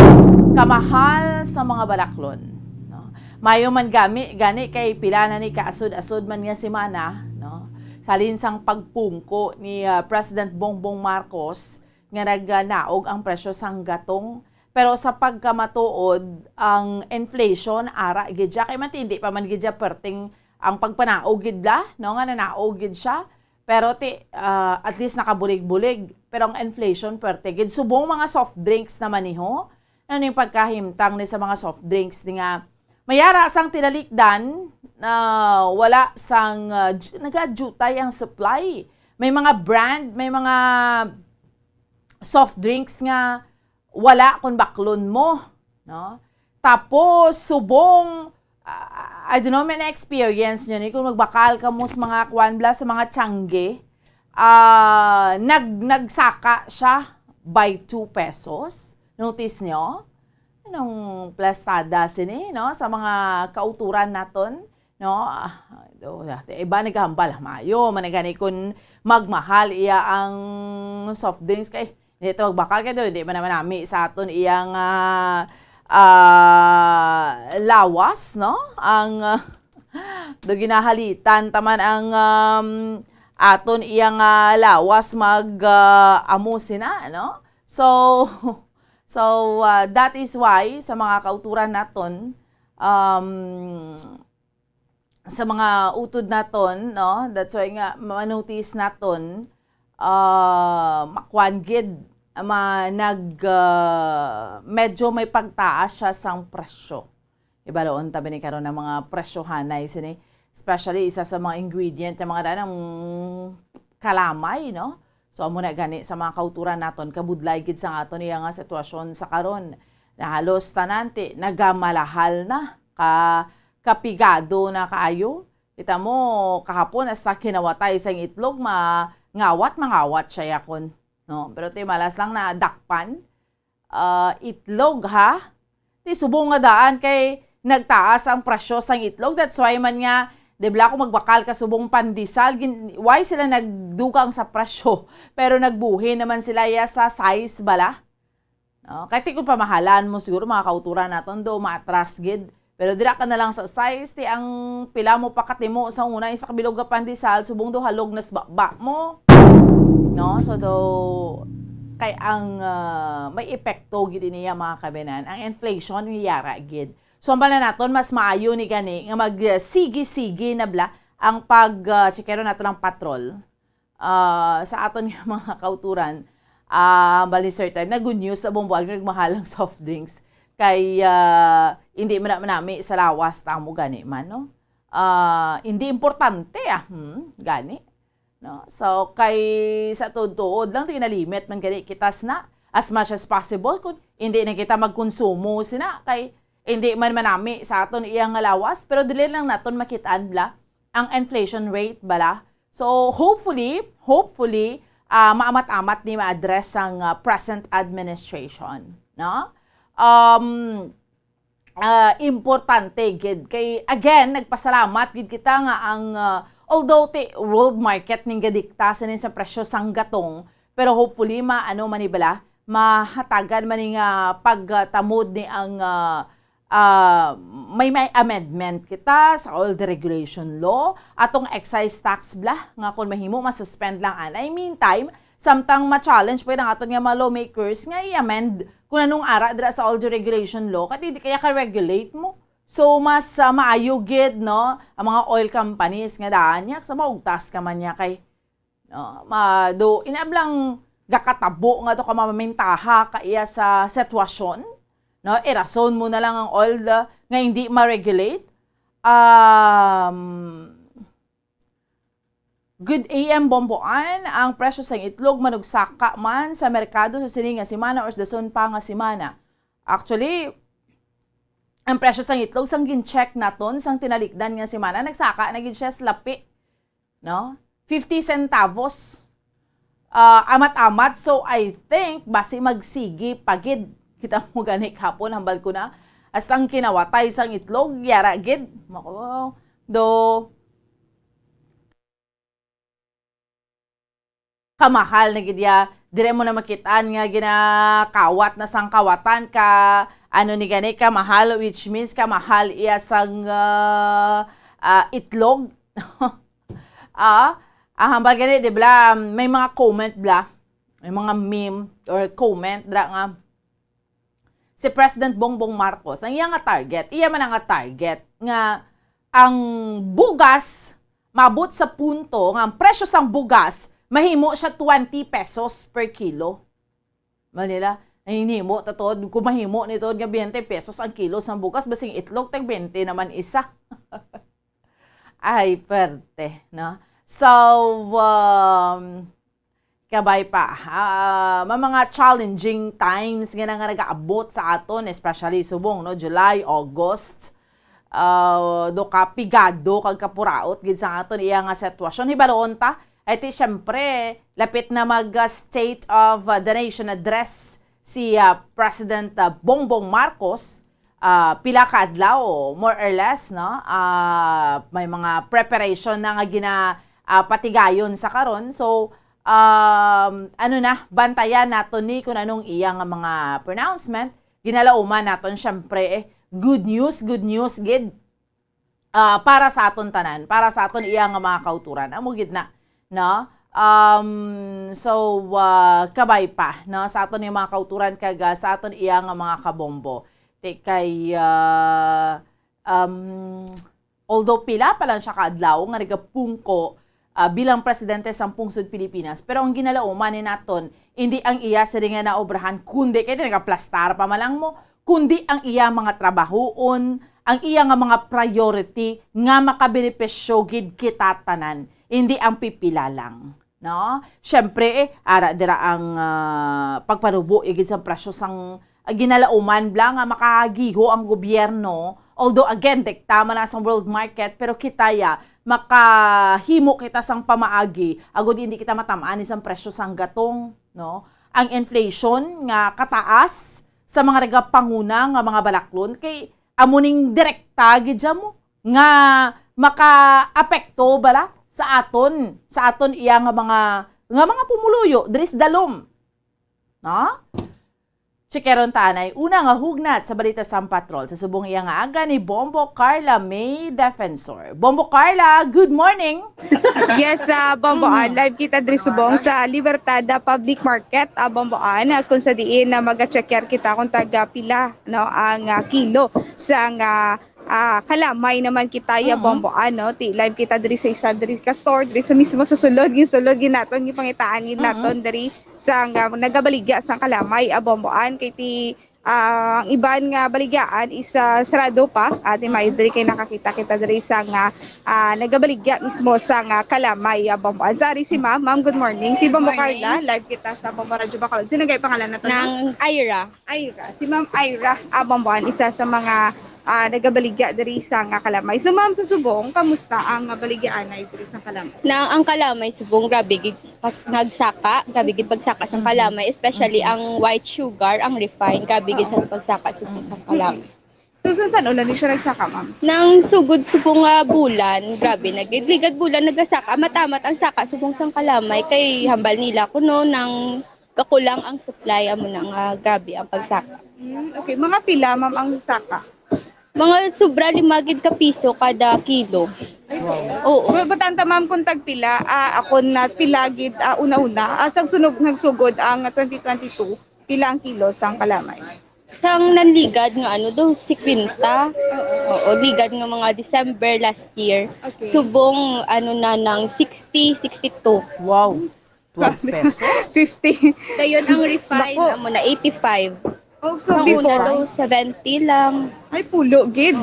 kamahal sa mga balaklon, no? Mayo man gani kay pila na ni kaasod-asod man nga si Mana, no? Salin sang pagpungko ni President Bongbong Marcos nga nagnaog ang presyo sang gatong. Pero sa pagkamatuod, ang inflation, ara, gidya, kay matindi pa man gidya perting ang pagpanaog gidla, no, nga nanaog gid siya. Pero at least nakabulig-bulig. Pero ang inflation, perte gid. Subong mga soft drinks naman niho. Ano yung pagkahimtang ni sa mga soft drinks? Di nga, mayara sang tinalikdan na wala sang nag-adjutay ang supply. May mga brand, may mga soft drinks nga wala kung baklon mo, no? Tapos subong I don't know, may na-experience nyo ni kung magbakal ka mo sa mga kwanbla, sa mga tiyangge, nagsaka siya by 2 pesos. Notice nyo? Anong plastada sini, no? Sa mga kauturan naton, no? Iba naghambal, mayo, managani kung magmahal iya ang soft drinks kay dito magbakal kayo, hindi man naman namin sa aton iyang lawas, no? Ang do ginahalitan taman ang aton iyang lawas mag amusin na, no? So So, that is why sa mga kauturan naton, sa mga utod naton, no? That's why nga manotice naton makwan gid medyo may pagtaas siya sang presyo. Ibaloon tabi ni karon ng mga presyohanay sini, especially isa sa mga ingredient ng mga danang kalamay, no? So amo na gani sa mga kauturan naton kabudlay gid sa aton iya nga sitwasyon sa karon na halos tanante nagamalahal na kapigado na kaayo. Kita mo kahapon hasta kinawatay sang itlog mangawat siya yakon, no? Pero ti malas lang na dakpan itlog ha. Ti subong nga daan kay nagtaas ang presyo sang itlog. That's why man nga debla ko magbakal ka subong pandesal, why sila nagdugang sa presyo pero nagbuhi naman sila sa size bala. No? Kahit kung pamahalan mo siguro mga kauturan naton do maatras gid. Pero dira ka na lang sa size ti ang pila mo pakatimo sa una isa kabilog ka pandesal subong do halog nas baba mo. No? So do kay ang may epekto gid niya mga kabenan ang inflation niyara gid. So, ang pala naton, mas maayo ni gani nga magsigi-sigi na bla ang pag-chekero naton ng patrol sa aton nga mga kauturan. Bali certain na good news na buong nagmahalang soft drinks kay hindi manami sa lawas tamo gani man, no? Hindi importante gani. No? So, kay sa tuod lang tinalimit man gani kitas na as much as possible kung hindi na kita magkonsumo sina kay hindi man manami sa aton iyang lawas, pero dili lang naton makitaan bla ang inflation rate bala. So hopefully maamat-amat ni ma-address ang present administration, no? Importante gid kay again nagpasalamat gid kita nga ang although ti world market ning gadikta sa presyo sang gatong, pero hopefully manibala mahatagan man ning pagtamod ni ang may amendment kita sa all the regulation law atong excise tax bla nga kung mahimo masuspend lang anay. Meantime, samtang ma-challenge pa ang aton nga mga lawmakers nga i-amend kung anong ara dira sa all the regulation law kat hindi kaya ka-regulate mo. So mas maayo gid, no, ang mga oil companies nga daan niya sa maugtas ka man niya kay no, do inablang gakatabo nga to ka mamamintaha ka iya sa sitwasyon. No, irason mo na lang ang oil nga hindi ma-regulate. Good AM Bomboan, ang presyo sa itlog manugsaka man sa merkado sa sini nga semana or sa dason pa nga semana. Actually, ang presyo sa itlog sang gin-check naton sang tinalikdan nga semana nagsaka na gid siya lapi. No? 50 centavos. Amat-amat, so I think basi magsigi pagid. Kita mo gani kapon hambal ko na hastang kinawatay sang itlog yara gid mako do kamahal na gid ya dire mo na makitaan nga ginakawat na sang kawatan ka ano ni gani ka mahal, which means ka mahal iya sang itlog. Hambal gani di bla may mga comment bla may mga meme or comment dra nga si President Bongbong Marcos, ang iya nga target, iya man nga target nga ang bugas mabot sa punto nga ang presyo sang bugas mahimo siya 20 pesos per kilo. Manila, nahinimo tatod kung mahimo nito nga 20 pesos ang kilo sang bugas basing itlog tag 20 naman isa. Ay perte, no? So kabay pa, mga challenging times nga nga nag-aabot sa aton, especially subong, no? July, August, do ka pigado, kag kapuraot, gid sa aton, iya nga sitwasyon. Hibaloon ta, iti syempre, lapit na mag-State of the Nation address si President Bongbong Marcos, pila ka adlaw, more or less, no? May mga preparation na nga patigayon sa karon. So, bantayan naton ni kung anong iyang mga pronouncement. Ginalauman naton syempre good news gid para sa aton tanan, para sa aton iyang mga kauturan. Amo gid na, no? Kabay pa no sa aton yung mga kauturan kaga sa aton iya nga mga kabombo. Kay although pila pa lang siya kaadlaw nga nagapungko bilang presidente sa Pungsod Pilipinas, pero ang ginalauman ni naton hindi ang iya sa nga naobrahan kundi kay nagaplastar pa malang mo, kundi ang iya mga trabahoon, ang iya nga mga priority nga makabenepisyo gid kita tanan, hindi ang pipila lang. No? Syempre, ara dira ang pagpanubo igid sa presyo sang ginalauman bla nga makagiho ang gobyerno. Although again, tama na sa world market, pero kitaya makahimo kita sang pamaagi agud hindi kita matamaan isang presyo sang gatong, no? Ang inflation nga kataas sa mga regapanguna nga mga balaklon kay amuning direkta gid mo nga maka-apekto bala sa aton iya nga mga pumuluyo dris dalom. No? Chikeron tanay, una nga hugnat sa balita sa patrol sa subong iya nga aga ni Bombo Carla May Defensor. Bombo Carla, good morning. Yes, Bomboan, live kita diri subong sa Libertad Public Market, Bomboan, kung sa diin na mag-checker kita kung taga pila no ang kilo sa kalamay naman kita ya Bomboan no ti live kita diri sa isa diri ka store diri sa mismo sa sulod ginaton gipangitaan naton diri sa nagabaligya sa kalamay Bomboan kay ti ang iban nga baligyaan isa sarado pa ati may diri kay nakakita kita diri sa nagabaligya mismo sa kalamay Bomboan. Sari si ma'am, good morning. Si Bombo Carla, live kita sa Bombo Radyo Bacolod. Sino gay pangalan nato? Nang Ira. Si Ma'am Ira Bomboan, isa sa mga nagabaligya diri sa kalamay. So ma'am, sa subong kamusta ang baligyaan ay diri sa kalamay? Ang kalamay subong grabe gid nagsaka, grabe gid pagsaka sa kalamay, especially ang white sugar, ang refined, grabe gid sa pagsaka subong sa kalamay. So saan ulan ni siya nagsaka ma'am? Nang sugod subong bulan, grabe nagligad bulan nagasaka, matamat ang saka subong sang kalamay kay hambal nila kuno nang kakulang ang supply amo nang grabe ang pagsaka. Okay, mga pila ma'am ang saka? Mga sobra 5 ka piso kada kilo. Oo. Butanta ma'am kung tagpila, ako na pilagid una-una. Nagsugod ang 2022, pila ang kilo sang kalamay? Sang nanligad nga do 50. Oo, ligad nga mga December last year. Okay. Subong nang 60, 62. Wow. 12 pesos? 50. Dayon ang refine amo na 85. Oh, so una daw 70 lang. Ay, pulo gid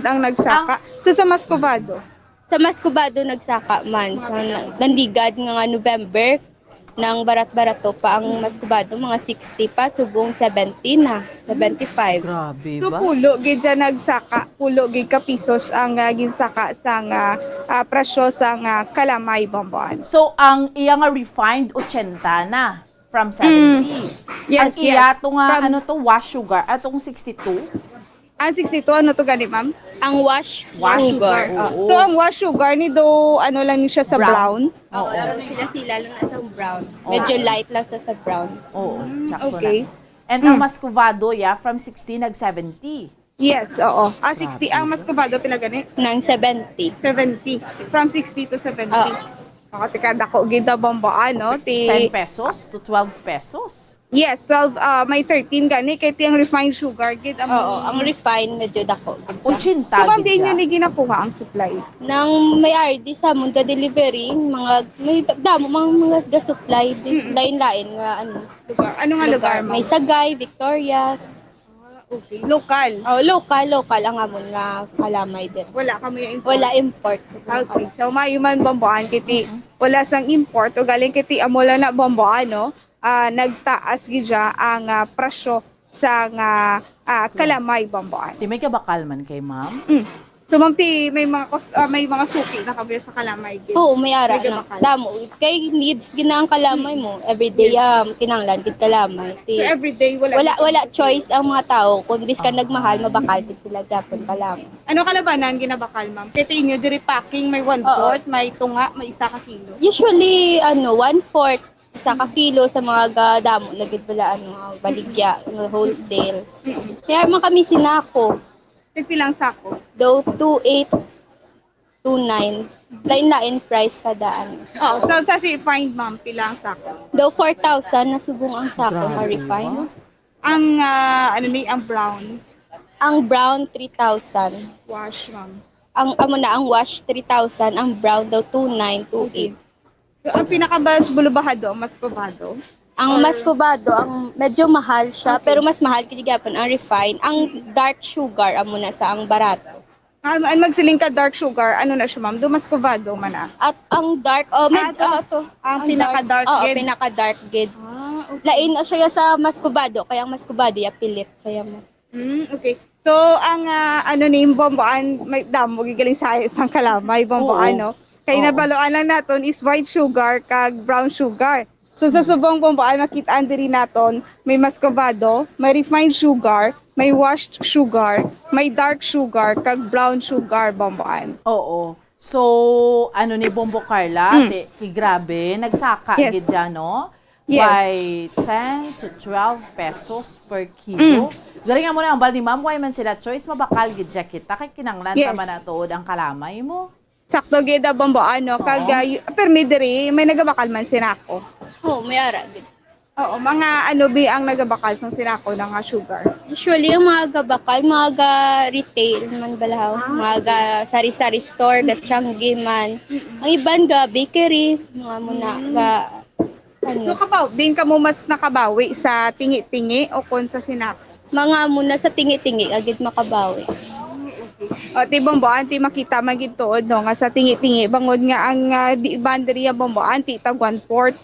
ang nagsaka. So sa Mascovado? Sa Mascovado nagsaka man. Sa nanligad nga November, nang barat-barato pa ang Mascovado, mga 60 pa, subong 70 na, 75. Grabe ba? So pulo gid dyan nagsaka, pulo gid ka pisos ang ginsaka sa presyo sa kalamay Bomboan. So ang iya nga refined 80 na. From 70. Yes, ang iya to nga wash sugar atong 62. Ang 62 to gani ma'am? Ang wash sugar. So ang wash sugar ni do lang ni siya sa brown. Oo. Sila lang na sa brown. Medyo light lang sa brown. Oo. Okay. And ang Mascovado from 60 nag 70. Yes, oo. 60 ang Mascovado pila gani? Nang 70. 70. From 60 to 70. Ako tika dako gid Bomboan no 10 pesos to 12 pesos. Yes, 12 may 13 gani kay tiyang refined sugar gid Oo, ang refined medyo dako. 80 so ma'am din ni ginakuha ang supply nang may RD sa Munda Delivery may damo mga supply lain-lain nga lugar. Ano nga lugar May Sagay, Victorias. Okay. Local. Local ang amon nga kalamay din. Wala kami import. Wala import. Okay. So mayuman Bomboan kiti wala sang import o galing kiti amola na Bomboan no. Nagtaas gidya ang presyo sa kalamay Bomboan. Ti may kabakal man kay ma'am? So ma'am ti may mga suki na kabi sa kalamay gid. Oo, may ara na. Damo kay needs ginang kalamay mo everyday kinanglan gid kalamay. So everyday wala choice ang mga tao kun bis ka nagmahal mabakal gid sila gapon kalamay. Ano kalabanan ginabakal ma'am? Kiti inyo diri packing may 1/4, may tunga, may 1 ka kilo. Usually 1/4 1 ka kilo sa mga damo na gid bala baligya wholesale. Kaya man kami sinako. Pilang sako? Do 2.8. 2.9. Lain-lain price kada ano. Oh, so sa refined ma'am, pila ang sako? Daw 4,000 na subong ang sako nga refine. Ang ang brown? Ang brown 3,000. Wash ma'am. Ang wash 3,000, ang brown daw 2,928. So, ang pinakabas bulubahado, mas pabado? Ang mascobado, ang medyo mahal siya, pero mas mahal kinigyapon ang refine. Ang dark sugar amo na sa ang barato. Ang magsiling ka dark sugar, ano na siya ma'am? Do mascobado man na. At ang dark, ang pinaka-dark Oo, gid. pinaka-dark gid. Lain na siya sa mascobado, kaya ang mascobado ya pilit saya mo. Okay. So, ang bomboan, may damo gigaling sa isang kalamay, bomboan, no? Kaya nabaloan lang naton is white sugar kag brown sugar. So sa subong bomboan, makitaan diri naton, may mascobado, may refined sugar, may washed sugar, may dark sugar, kag brown sugar bomboan. Oo. So, ni Bombo Carla, grabe, nagsaka gid dyan, no? Yes. By 10 to 12 pesos per kilo. Galing nga mo na ang bal ni Ma'am, why man sila choice, mabakal gid dya kita, kay kinanglan pa man natuod ang kalamay mo. Sakto gid bomboan, no? Kag permidiri, may nagabakal man sinako. Oo, may ara gid. Oo, mga ang nagabakal ng sinako ng sugar. Usually, yung mga gabakal, mga retail man balahaw. Mga sari-sari store, gatsyanggi man. Ang iban bakery, mga muna So, din ka mo mas nakabawi sa tingi-tingi o kon sa sinako? Mga muna sa tingi-tingi, agad makabawi. O, bomboan, makita magituod, no? Nga sa tingi-tingi, bangod nga ang boundary bomboan, tag 1/4.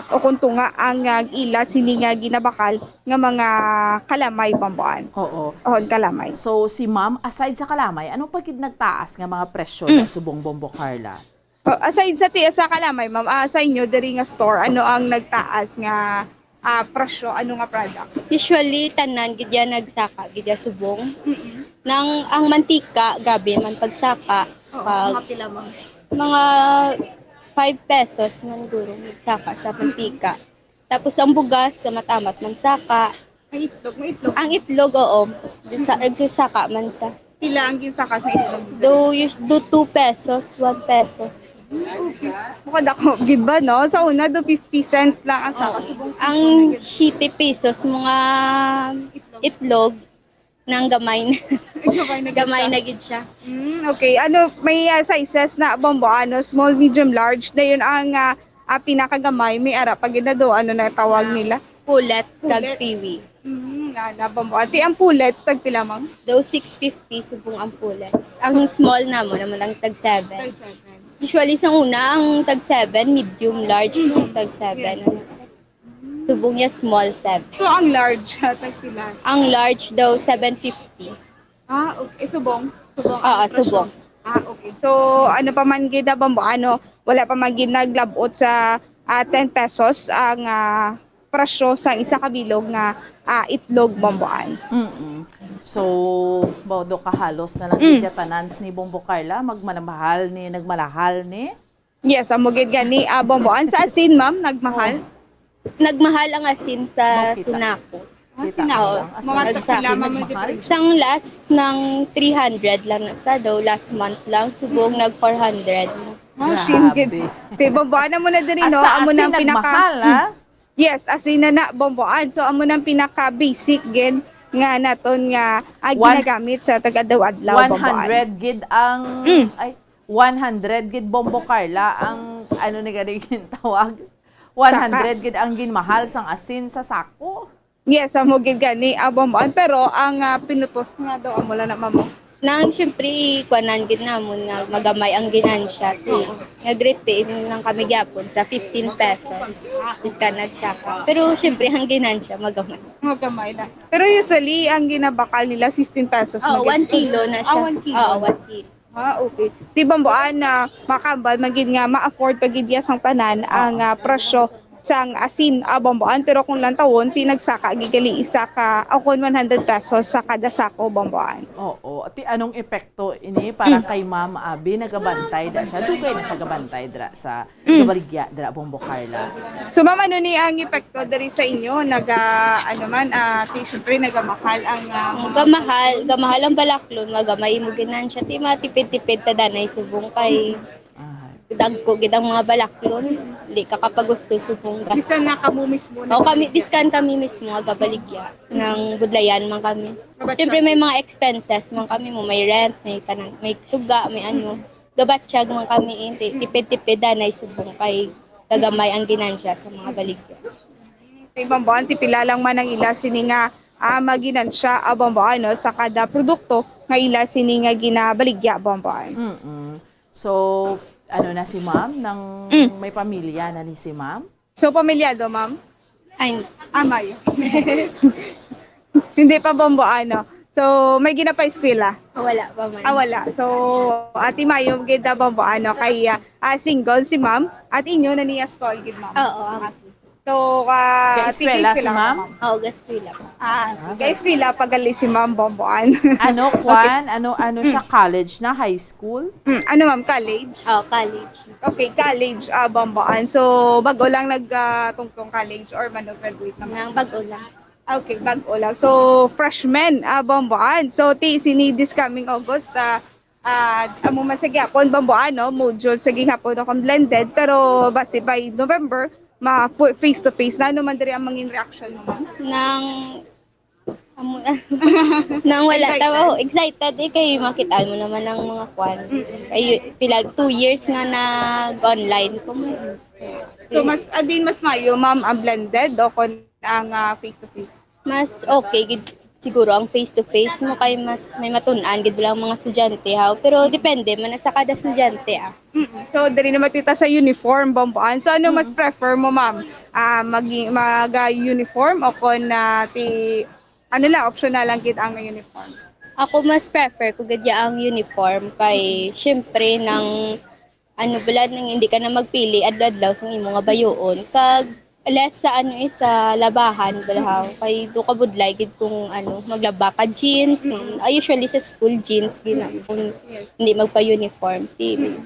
O kung tunga ang ila sini nga ginabakal nga mga kalamay bomboan. Oo. Kalamay. So si Ma'am, aside sa kalamay, anong pagid nagtaas nga mga presyo ng subong Bombo Carla? Aside sa kalamay, ma'am, sa inyo diri nga store, ano ang nagtaas nga presyo, ano nga product? Usually tanan gid ya nagsaka gid ya subong. Nang ang mantika gabi man pagsaka. Mga pila ma'am? Mga 5 pesos man guro magsaka sa mantika. Tapos ang bugas sa matamat man saka. Ang itlog, may itlog. Ang itlog oo. Saka man sa. Pila ang ginsaka sa itlog? Do 2 pesos, 1 peso. Bukod ako, gid ba no? Sa una do 50 cents lang ang saka. Ang 70 pesos mga itlog nang gamay gamay na gid siya. Okay, may sizes na bomboan, small, medium, large. Dayon ang pinakagamay, may ara pag do na tawag nila? Pullets kag piwi. Bomboan. Ang pullets tag pila ma'am? Daw 650 subong ang pullets. Ang small namo naman lang tag 7. Usually sa una ang tag 7, medium, large tag 7. Subong niya small 7. So ang large tag pila? Ang large daw 750. Okay. Subong? Oo, subong. Okay. So ano pa man gid bomboan, wala pa man gid naglabot sa 10 pesos ang presyo sa isa ka bilog nga itlog bomboan. So, bawdo kahalos na lang gid tanans ni Bombo Carla, nagmalahal ni? Yes, amugid gani bomboan sa asin ma'am, nagmahal? Nagmahal ang asin sa sinako. Sinako. Isang last ng 300 lang na sa daw, last month lang, subong nag 400. Grabe. Bomboan na muna din, no? Amo nang nagmahal, ha? Yes, asin na bomboan. So, amo nang pinaka-basic gid nga naton nga ginagamit sa taga-adlaw bomboan. 100 gid ang 100 gid Bombo Carla ang ni ganing tawag. 100 gid ang ginmahal sang asin sa sako. Yes, amo gid gani bomboan, pero ang pinutos nga daw amo lang na mamo. Nang syempre kuanan gid namon nga magamay ang ginansya. Nag-retain lang kami gyapon sa 15 pesos. Iska nagsaka. Pero syempre ang ginansya magamay. Magamay na. Pero usually ang ginabakal nila 15 pesos. 1 kilo na siya. 1 kilo. Oo, 1 kilo. Okay. Di bomboan na makambal magid nga ma-afford pagid sang tanan ang presyo sang asin bomboan, pero kung lantawon tinagsaka gigali isa ka akon 100 pesos sa kada sako bomboan. Oo. At anong epekto ini para kay Ma'am Abi nagabantay da siya? Dugay na siya gabantay dra sa Gabaligya dra Bombo Carla. So ma'am, ano ni ang epekto diri sa inyo? Siyempre nagamahal ang gamahal ang balaklon, magamay mo ginan siya. Ti matipid-tipid ta danay subong kay dagko gid ang mga balaklon. Di ka kapagusto subong gas. Bisan na kamo mismo na. Diskan kami mismo Gabaligya ng budlayan man kami. Siyempre may mga expenses man kami mo, may rent, may suga, may ano. Gabatsyag man kami tipid-tipid danay subong kay kagamay ang ginansya sa mga baligya. Kay Bomboan ti pila lang man ang ila sini nga maginansya Bomboan no sa kada produkto nga ila sini nga ginabaligya Bomboan. So ano na si Ma'am nang may pamilya na ni si Ma'am? So pamilyado Ma'am? Ay, amay. Hindi pa Bomboan no. So may ginapa-eskwela? Wala pa man. Wala. So ati Mayom gid Bomboan no kay single si Ma'am at inyo na niya school gid Ma'am. Oo. So, eskwela si Ma'am? Oo, eskwela. Eskwela pagali si Ma'am Bomboan. Ano, Kwan? Ano siya? College na? High school? Ano Ma'am? College? Oo, college. Okay, college Bomboan. So, bago lang nagtungtong college or graduate naman? Bago lang. Okay, bago lang. So, freshman Bomboan. So, sini this coming August, amo man sa gyapon Bomboan, no? Module sa gihapon akong blended. Pero, base by November, face to face na naman diri ang mangin reaction mo nang wala tawo excited kay makita mo naman ang mga kwan ay pilag 2 years nga nag-online ko. So mas mayo Ma'am ang blended o kon ang face to face? Mas okay siguro ang face to face mo kay mas may matun-an gid lang mga estudyante pero depende man sa kada estudyante So diri na matita sa uniform Bomboan. So ano mas prefer mo Ma'am? Mag-uniform o kon optional lang gid ang uniform? Ako mas prefer ko gid ang uniform kay syempre nang nang hindi ka na magpili adlaw sa imong nga bayoon kag less sa sa labahan balahaw kay do ka budlay gid kung maglaba ka jeans usually sa school jeans gina kung hindi magpa-uniform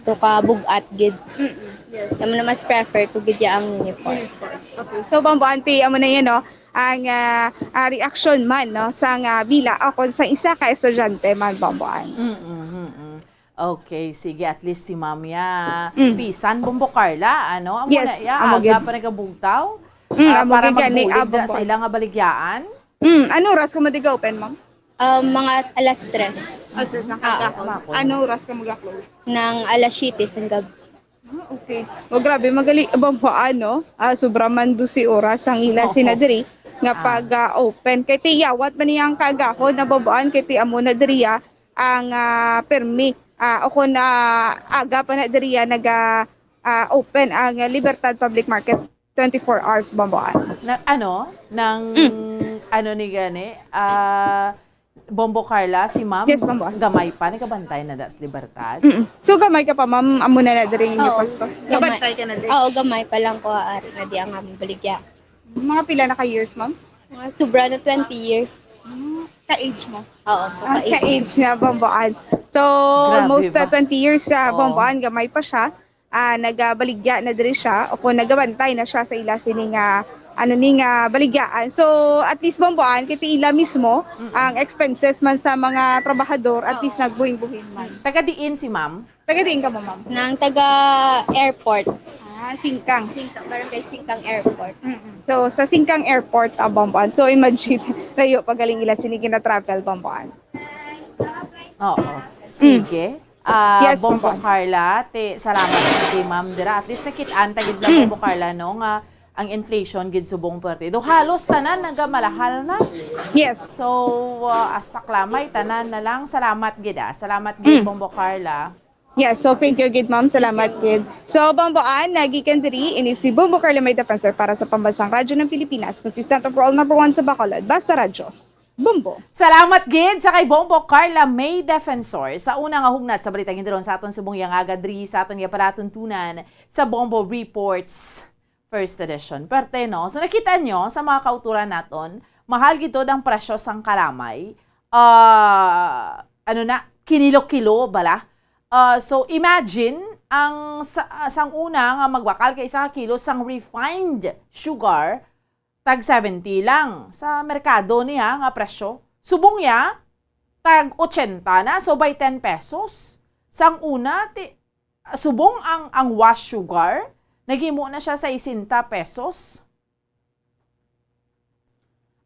do ka bugat gid. Yes. Naman mas prefer ko gid ang uniform. Okay. So Bomboan amo na yan no ang reaction man no sa bila ako sa isa ka estudyante man Bomboan. Okay, sige, at least si Ma'am ya. Pisan Bombo Carla, amo yes, na ya, aga pa nagabugtaw. Para magbulig dra sa ilang baligyaan. Ano oras ka madiga-open, Ma'am? Mga alas 3. Ano oras ka mag-close? Nang alas 7 sa gabi. Okay. Grabe, magali Bomboan, no? Sobra man 12 oras ang ila sinadiri nga pag-open. Kay tiyawat man niyang kagahon na Bomboan, kay ti amo na diriya ang permi. Ako na aga pa na diriya open ang Libertad Public Market 24 hours Bomboan. Ni gani Bombo Carla si Ma'am. Yes, Bomboan. Gamay pa nagabantay na das Libertad. So gamay ka pa Ma'am amo na diri yung posto. Gabantay ka na din. Oo, gamay pa lang ko ari na di ang aming baligya. Mga pila na ka years Ma'am? Mga sobra na 20 years. Ka-age mo? Oo, ka-age na Bomboan. So, almost 20 years sa Bomboan, gamay pa siya. Nagabaligya na diri siya o kung nagabantay na siya sa ila sining baligyaan. So, at least Bomboan, kiti ila mismo, ang expenses man sa mga trabahador, at least nagbuhin-buhin man. Taga-diin si Ma'am? Taga-diin ka mo, Ma'am? Nang taga-airport. Singkang. Barangay Singkang Airport. So, sa Singkang Airport, Bomboan. So, imagine, layo pagaling ila sinigin na travel, Bomboan. Oo. Sige. Yes, Bombo Carla, salamat kay Ma'am dira. At least nakitaan tagid lang Bombo Carla no nga ang inflation gid subong perti. Do halos tanan nagamalahal na. Yes. So hasta klamay tanan na lang. Salamat gid. Salamat gid Bombo Carla. Yes, so thank you gid Ma'am. Salamat gid. So Bomboan, nagikan diri ini si Bombo Carla may defensor para sa Pambansang Radyo ng Pilipinas. Consistent overall number 1 sa Bacolod. Basta Radyo. Bombo. Salamat gid sa kay Bombo Carla May Defensor sa unang hugnat sa balitang indiron sa aton subong yang aga diri sa aton nga paratuntunan sa Bombo Reports first edition. Perte, no? So nakita nyo sa mga kauturan naton, mahal gito ang presyo sang kalamay. Kinilo-kilo bala. So imagine ang sang una nga magbakal kay 1 kilo sang refined sugar tag 70 lang sa merkado niya nga presyo. Subong ya tag 80 na, so by 10 pesos. Sang una subong ang wash sugar nagimo na siya sa 60 pesos.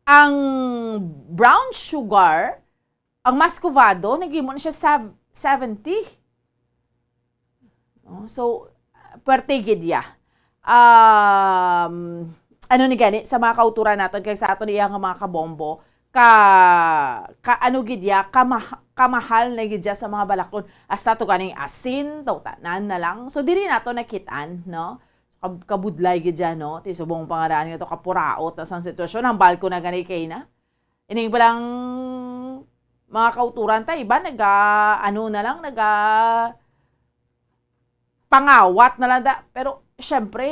Ang brown sugar, ang mascovado, nagimo na siya sa 70. So, pertigid ya. Ano ni gani, sa mga kauturan natin, kaya sa ato niya nga mga kabombo, kamahal na gidya sa mga balaklon. Hasta to kaning asin, tautanan na lang. So, diri nato nakitaan, no? Kabudlay gidya, no? Tisubong pangaraan nga to, kapuraot na sang sitwasyon. Ang balko na gani kay na. Ining palang mga kauturan tayo, iba pangawat na lang da. Pero, syempre,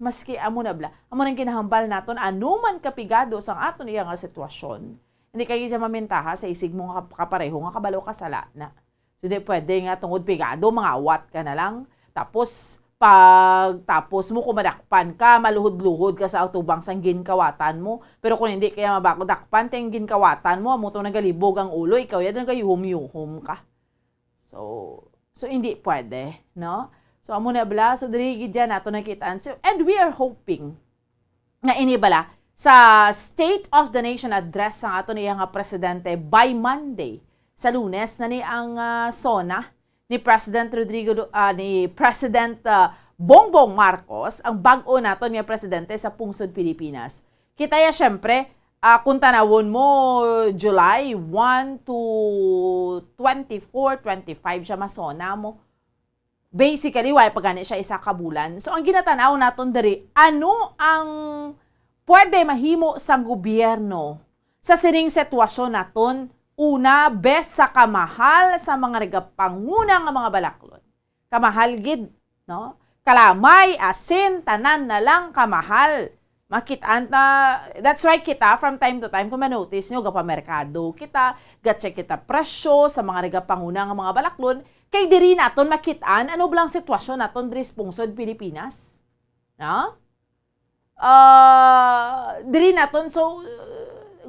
maski amo na bla, amo nang kinahambal naton, anuman kapigado sang aton iya nga sitwasyon. Hindi kayo dyan mamintaha sa isig mo kapareho nga kabalo ka sala na. So, di pwede nga tungod pigado, mangawat ka na lang. Tapos, tapos mo kumadakpan ka, maluhod-luhod ka sa autobang sang ginkawatan mo. Pero kung hindi kaya mabakodakpan, tayong ginkawatan mo, amo itong nagalibog ang ulo, ikaw yan nagayuhum-yuhum ka. So hindi pwede, no? So, amo na bala, so dirigid dyan nato nakitaan. So, and we are hoping nga inibala sa State of the Nation address sang ato niya nga presidente by Monday, sa Lunes na ni ang SONA ni President Bongbong Marcos, ang bag-o naton nga presidente sa pungsod Pilipinas. Kita ya syempre, kung tanawon mo July 1 to 24, 25 siya masona mo. Basically, why pagani siya isa ka bulan. So ang ginatanaw naton diri, ano ang pwede mahimo sang gobyerno sa sining sitwasyon naton? Una, best sa kamahal sa mga regapanguna nga mga balaklon. Kamahal gid, no? Kalamay, asin, tanan na lang kamahal. Makitaan na, that's why kita from time to time, kung manotice nyo, gapamerkado kita, gatcheck kita presyo sa mga regapanguna nga mga balaklon, kay diri naton makitaan, ano blang sitwasyon naton diri sa pungsod Pilipinas? No? Diri naton, so,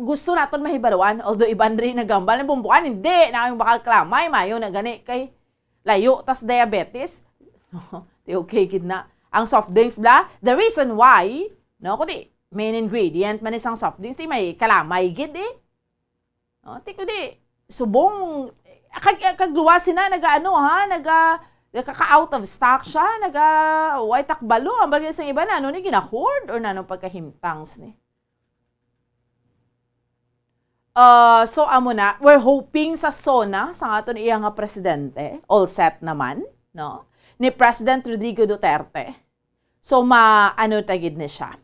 gusto naton mahibarawan, although iban rin nagambal ng bumbuan, hindi, na bakal klamay, mayo na gani, kay layo, tas diabetes, okay, kid na. Ang soft drinks bla, the reason why, no, kundi, main ingredient man isang soft drinks, di may kalamay, gid eh. No, kundi, subong, kagluwasin na, nagka-out of stock siya, white takbalo, ang bagay sa iba na, ano ni gina-hoard, or na, pagkahimtangs ni. So amo na, we're hoping sa SONA sa aton iya nga presidente, all set naman, no? Ni President Rodrigo Duterte. So tagid ni siya.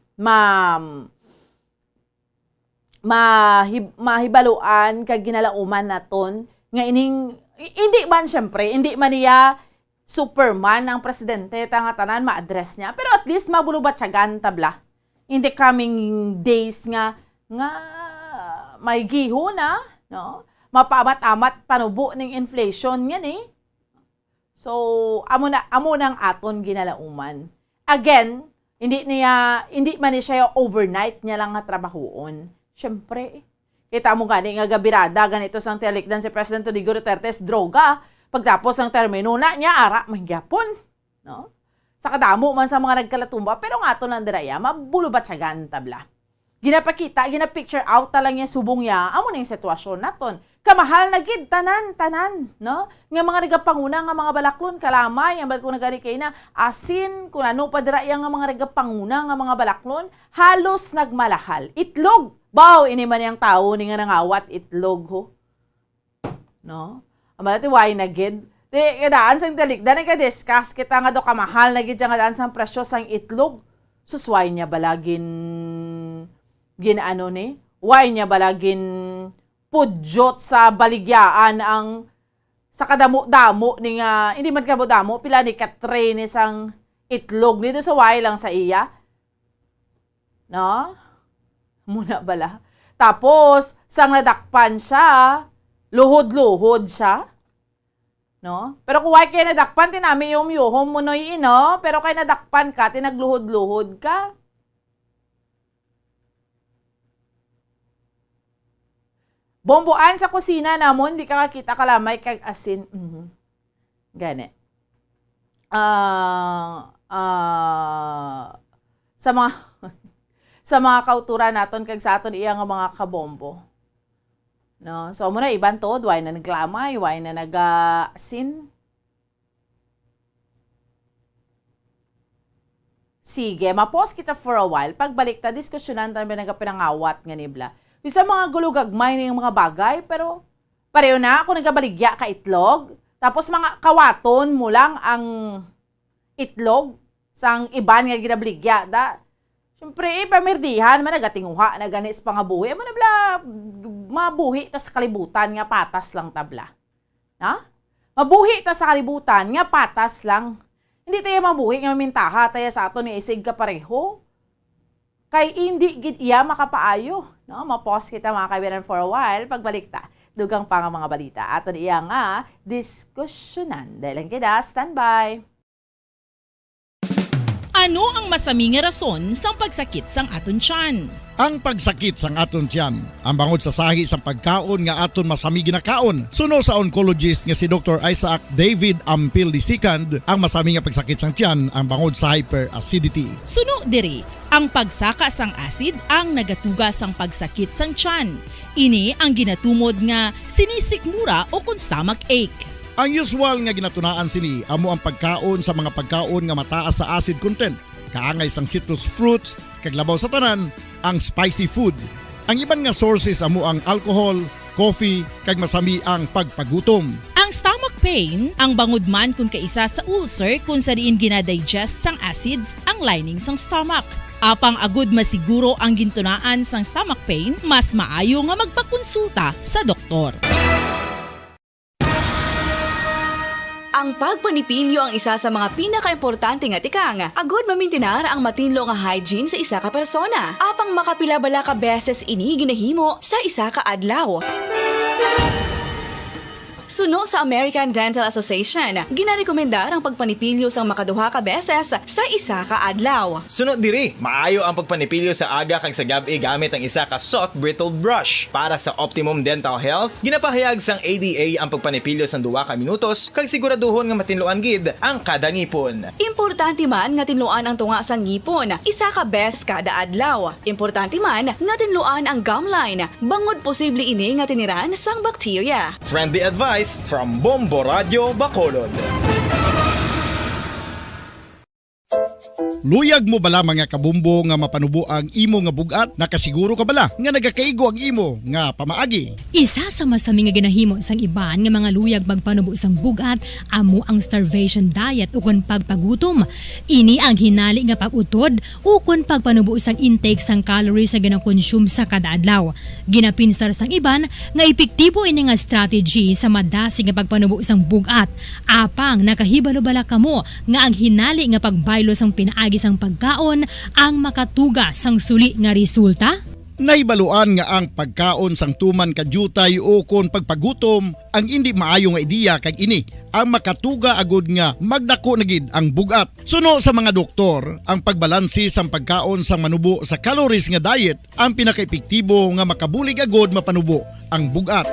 Mahibaluan kag ginalauman naton nga ining hindi man syempre, hindi man niya Superman ang presidente tanga tanan ma-address niya, pero at least mabulubatsagan tabla. In the coming days nga may giho na, no? Mapamat-amat panubo ng inflation yan eh. So, amo nang aton ginalauman. Again, hindi man siya overnight niya lang nga trabahoon. Syempre, kita mo gani nga gabirada, ganito sang telikdan si President Rodrigo Duterte droga, pagtapos ang termino na niya, ara, mangyapon. No? Sa kadamo man sa mga nagkalatumba, pero nga aton ang diraya, mabulubatsagan tabla. Ginapicture out talang niya subong niya, amo na yung sitwasyon naton. Kamahal na gid, tanan, no? Nga mga regapanguna nga mga balaklon, kalamay, ang balkon na gani kay na, asin, kung ano pa dira nga mga regapanguna nga mga balaklon, halos nagmalahal. Itlog, baw, ini man yung tao ni nga nangawat itlog, ho. No? Ang malati, why na gid? Kadaan sang talikdan, nagka-discuss kita nga do kamahal na gid, nga daan sang presyo sang itlog. Susway niya balagin ginaano ni? Why niya balagin pudyot sa baligyaan ang sa kadamo-damo ni nga, hindi man kadamo-damo, pila ni katre ni sang itlog nito sa why lang sa iya. No? Muna bala. Tapos, sang nadakpan siya, luhod-luhod siya. No? Pero kung why kayo nadakpan, tinami yung yuhom mo noy ino. Pero kay nadakpan ka, tinagluhod-luhod ka. Bomboan sa kusina namon, di ka kakita kalamay kag asin. Gani. Sa mga sa mga kauturan naton kag sa aton iya nga mga kabombo. No, so muna iban tod, why na naglamay, why na nag-asin. Sige, mapos kita for a while. Pagbalik ta, diskusyonan tayo nagapinangawat nga nibla. Bisa mga gulugagmay na yung mga bagay, pero pareho na ako nagabaligya ka itlog. Tapos mga kawaton mo lang ang itlog sang iban nga ginabaligya. Siyempre, pamirdihan, managatinguha na ganis pa nga buhi. Manabla, mabuhi ta sa kalibutan nga patas lang tabla. Na? Mabuhi ta sa kalibutan nga patas lang. Hindi tayo mabuhi nga mamintaha tayo sa ato ni isig ka pareho. Kay hindi gid iya makapaayo. No? Mapos kita mga kaibigan for a while. Pagbalik ta, dugang pa nga mga balita. Ato iya nga, diskusyonan. Dahil lang kita, standby. Ano ang masaming rason sang pagsakit sang aton tiyan? Ang pagsakit sang aton tiyan, ang bangod sa sahi sang pagkaon nga aton masami ginakaon. Suno sa oncologist nga si Dr. Isaac David Ampil II, ang masami nga pagsakit sang tiyan ang bangod sa hyperacidity. Suno diri, ang pagsaka sang acid ang nagatuga sang pagsakit sang tiyan. Ini ang ginatumod nga sinisikmura o kung stomach ache. Ang usual nga ginatunaan sini amo ang pagkaon sa mga pagkaon nga mataas sa acid content. Kaangay sang citrus fruits, kag labaw sa tanan, ang spicy food. Ang iban nga sources amo ang alcohol, coffee, kag masami ang pagpagutom. Ang stomach pain, ang bangod man kung kaisa sa ulcer kung sa diin ginadigest sang acids ang lining sang stomach. Apang agud masiguro ang gintunaan sang stomach pain, mas maayo nga magpakonsulta sa doktor. Ang pagpanipilyo ang isa sa mga pinaka-importante nga tikang. Agud mamintinar ang matinlo nga hygiene sa isa ka persona. Apang makapila-bala ka beses ini ginahimo sa isa ka adlaw. Suno sa American Dental Association, ginarekomendar ang pagpanipilyo sang makaduha ka beses sa isa ka adlaw. Suno diri, maayo ang pagpanipilyo sa aga kag sa gabi gamit ang isa ka soft brittle brush. Para sa optimum dental health, ginapahayag sang ADA ang pagpanipilyo sang 2 ka minutos kag siguraduhon nga matinluan gid ang kada ngipon. Importante man nga tinluan ang tunga sang ngipon, isa ka beses kada adlaw. Importante man nga tinluan ang gum line, bangod posible ini nga tiniran sang bakterya. Friendly advice from Bombo Radio Bacolod. Luyag mo bala mga kabumbo nga mapanubo ang imo nga bugat? Nakasiguro ka bala nga nagakaigo ang imo nga pamaagi? Isa sa masami nga ginahimo sang iban nga mga luyag magpanubo sang bugat amo ang starvation diet ukon pagpagutom. Ini ang hinali nga pag-utod ukon pagpanubo sang intake sang calories sa gina-consume sa kada adlaw. Ginapinsar sang iban nga epektibo ini nga strategy sa madasi nga pagpanubo sang bugat. Apang nakahibalo bala kamo nga ang hinali nga pagbaylo sang pinaagi sang pagkaon ang makatuga sang suli nga resulta? Naibaluan nga ang pagkaon sang tuman kadyutay o kon pagpagutom ang hindi maayo nga ideya kag ini ang makatuga agud nga magdako na gid ang bugat. Suno sa mga doktor, ang pagbalansi sang pagkaon sang manubo sa calories nga diet ang pinakaepektibo nga makabulig agud mapanubo ang bugat.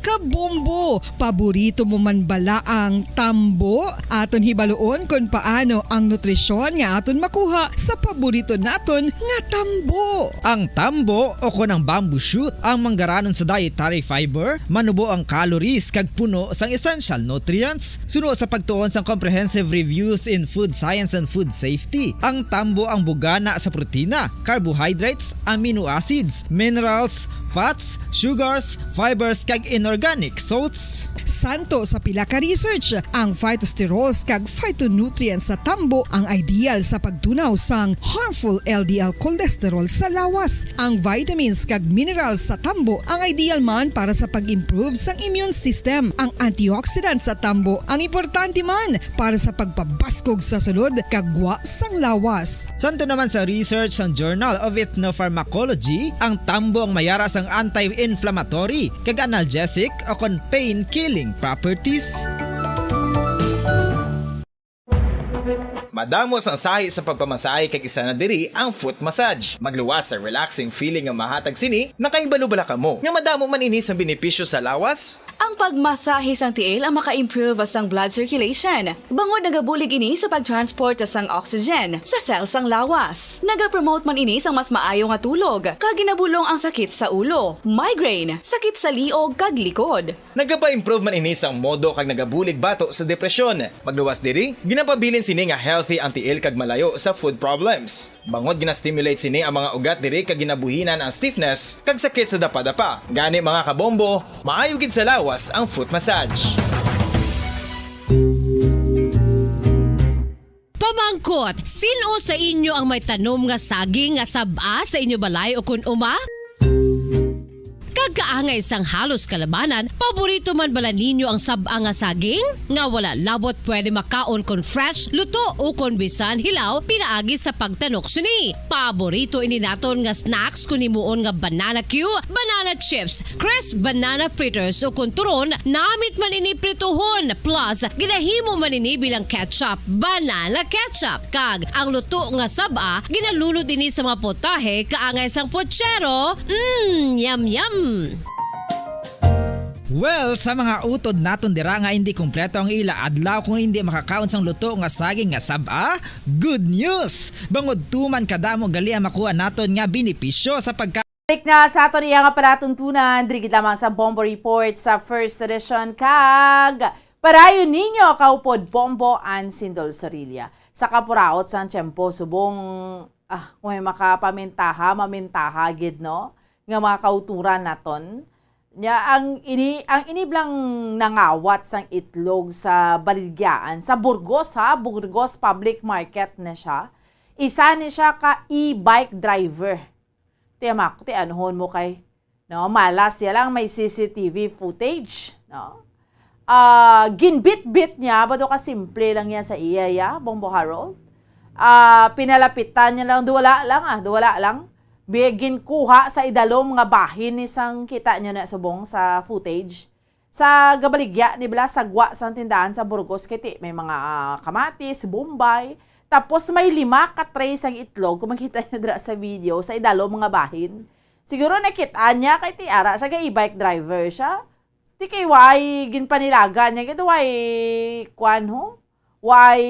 Kabombo, paborito mo man bala ang tambo? Aton hibaloon kung paano ang nutrisyon nga aton makuha sa paborito naton nga tambo. Ang tambo o kon ang bamboo shoot ang manggaranon sa dietary fiber, manubo ang calories kag puno sang essential nutrients. Suno sa pagtuon sang comprehensive reviews in food science and food safety, ang tambo ang bugana sa protina, carbohydrates, amino acids, minerals, fats, sugars, fibers kag inorganic salts. Santo sa pila ka research, ang phytosterols kag phytonutrients sa tambo ang ideal sa pagtunaw sang harmful LDL cholesterol sa lawas. Ang vitamins kag minerals sa tambo ang ideal man para sa pag-improve sang immune system. Ang antioxidants sa tambo ang importante man para sa pagpabaskog sa sulod kag gwa sang lawas. Santo naman sa research ng Journal of Ethnopharmacology, ang tambo ang mayara sang anti-inflammatory kag analgesic o kon pain-killing properties. Madamos ang sahi sa pagpamasahe kag isa na diri ang foot massage. Magluwas sa relaxing feeling nga mahatag sini, nakaibalo-bala ka mo. Nga madamo man ini sa benepisyo sa lawas. Ang pagmasahe sang tiil ang maka-improve sang blood circulation. Bangod nagabulig ini sa pag-transport sang oxygen sa cells sang lawas. Nagapromote man ini sang mas maayo nga tulog, kag ginabulong ang sakit sa ulo, migraine, sakit sa liog kag likod. Nagapa-improve man ini sang modo kag nagabulig bato sa depresyon. Magluwas diri, ginapabilin sini nga healthy ang tiil kag malayo sa food problems. Bangod ginastimulate sini ang mga ugat diri kag ginabuhinan ang stiffness kag sakit sa dapa-dapa. Gani mga kabombo, maayo gid sa lawas ang foot massage. Pamangkot, sino sa inyo ang may tanom nga saging nga saba sa inyo balay o kun uma? Kagkaangay sang halos kalabanan, paborito man bala ninyo ang saba nga saging? Nga wala labot pwede makaon kon fresh, luto o kon bisan hilaw, pinaagi sa pagtanok sini. Paborito ini naton nga snacks kun imuon nga banana Q, banana chips, crisp banana fritters o kun turon, namit man ini prituhon, plus ginahimo man ini bilang ketchup, banana ketchup. Kag ang luto nga saba, ginalunod ini sa mga potahe kaangay sang pochero. Yum yum! Well, sa mga utod naton dira nga hindi kumpleto ang ila adlaw kung hindi makakaon sang luto nga saging nga saba, good news! Bangod tuman kadamo gali ang makuha naton nga benepisyo sa pagka Balik na sa ato niya nga palatuntunan, drigid lamang sa Bombo Report sa first edition kag parayon ninyo kaupod Bombo and Sindol Sorilla. Sa kapuraot sa tiyempo subong kung may mamintaha gid no nga mga kauturan naton. Nya ang iniblang nangawat sang itlog sa Baligyaan sa Burgos Burgos Public Market na siya. Isa ni siya ka e-bike driver. Tiyamak, tianhon mo kay no, malas ya lang may CCTV footage, no. Ginbit-bit niya bado ka simple lang yan sa iya Bombo Harold. Pinalapitan niya lang duwala lang. Bigin kuha sa idalom nga bahin ni sang kita nyo na subong sa footage. Sa Gabaligya, ni Bla, sagwa sa tindahan sa Burgos, kiti may mga kamatis, bombay. Tapos may 5 ka tray sang itlog, kung makita nyo dra sa video, sa idalom mga bahin. Siguro nakita niya kay Tiara, siya kay e-bike driver siya. Di kay why ginpanilaga niya, kito why why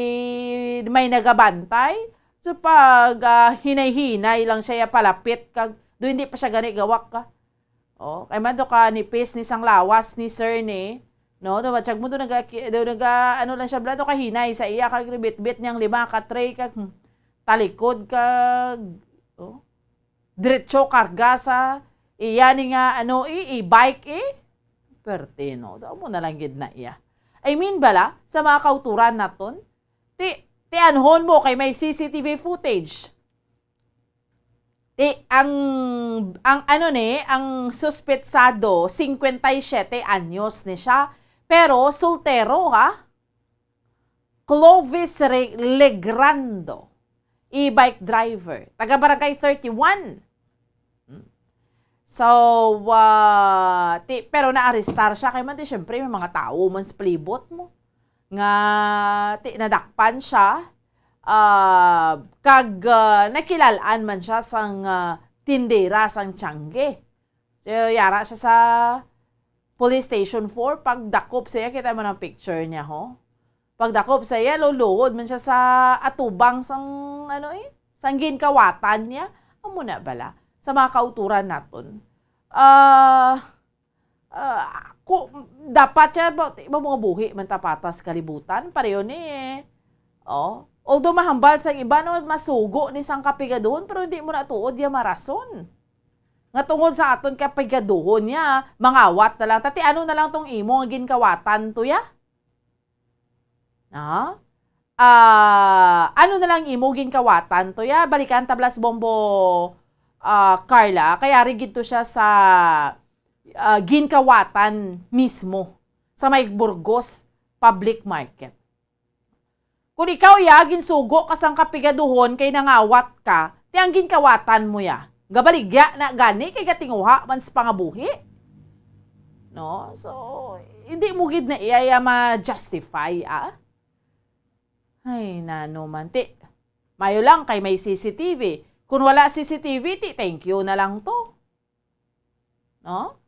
may nagabantay. So pag hinay-hinay lang siya palapit kag do hindi pa siya gani gawak ka. Kay man do ka nipis ni sang lawas ni sir ni. No, do matsyag mo do ano lang siya blado ka hinay sa iya kag bit-bit niyang 5 ka tray kag talikod kag diretso karga sa iya ni nga e-bike pertino. Do mo na lang gid na iya. I mean bala sa mga kauturan naton tianhon mo kay may CCTV footage. Ang suspetsado 57 anyos ni siya pero soltero Clovis Legrando, e-bike driver, taga Barangay 31. So, pero na-arrestar siya kay man syempre may mga tao man sa playbot mo. Nga nadakpan siya kag nakilalaan man siya sang tindera sang Tiangge. So yara siya sa police station 4 pagdakop siya, kita mo ng picture niya pagdakop siya luluhod man siya sa atubang sang sang ginkawatan niya. Amo na bala sa mga kauturan naton. Dapat siya mga buhi man tapatas kalibutan pareho ni although mahambal sa iba no masugo ni sang kapigadon pero hindi mo na tuod ya marason Nga tungod sa aton kapigaduhon niya, mangawat na lang. Tati ano na lang tong imo nga ginkawatan to ya? Na? Ano na lang imo ginkawatan to ya? Balikan tablas Bombo Carla, kaya rigid to siya sa ginkawatan mismo sa may Burgos Public Market. Kung ikaw ya, ginsugo kasang kapigaduhon kay nangawat ka, tiyang ginkawatan mo ya. Gabaligya na gani kay katinguha man sa pangabuhi. No? So, hindi mo gid na iya ma-justify, Ay, nano man. Mayo lang kay may CCTV. Kung wala CCTV, thank you na lang to. No?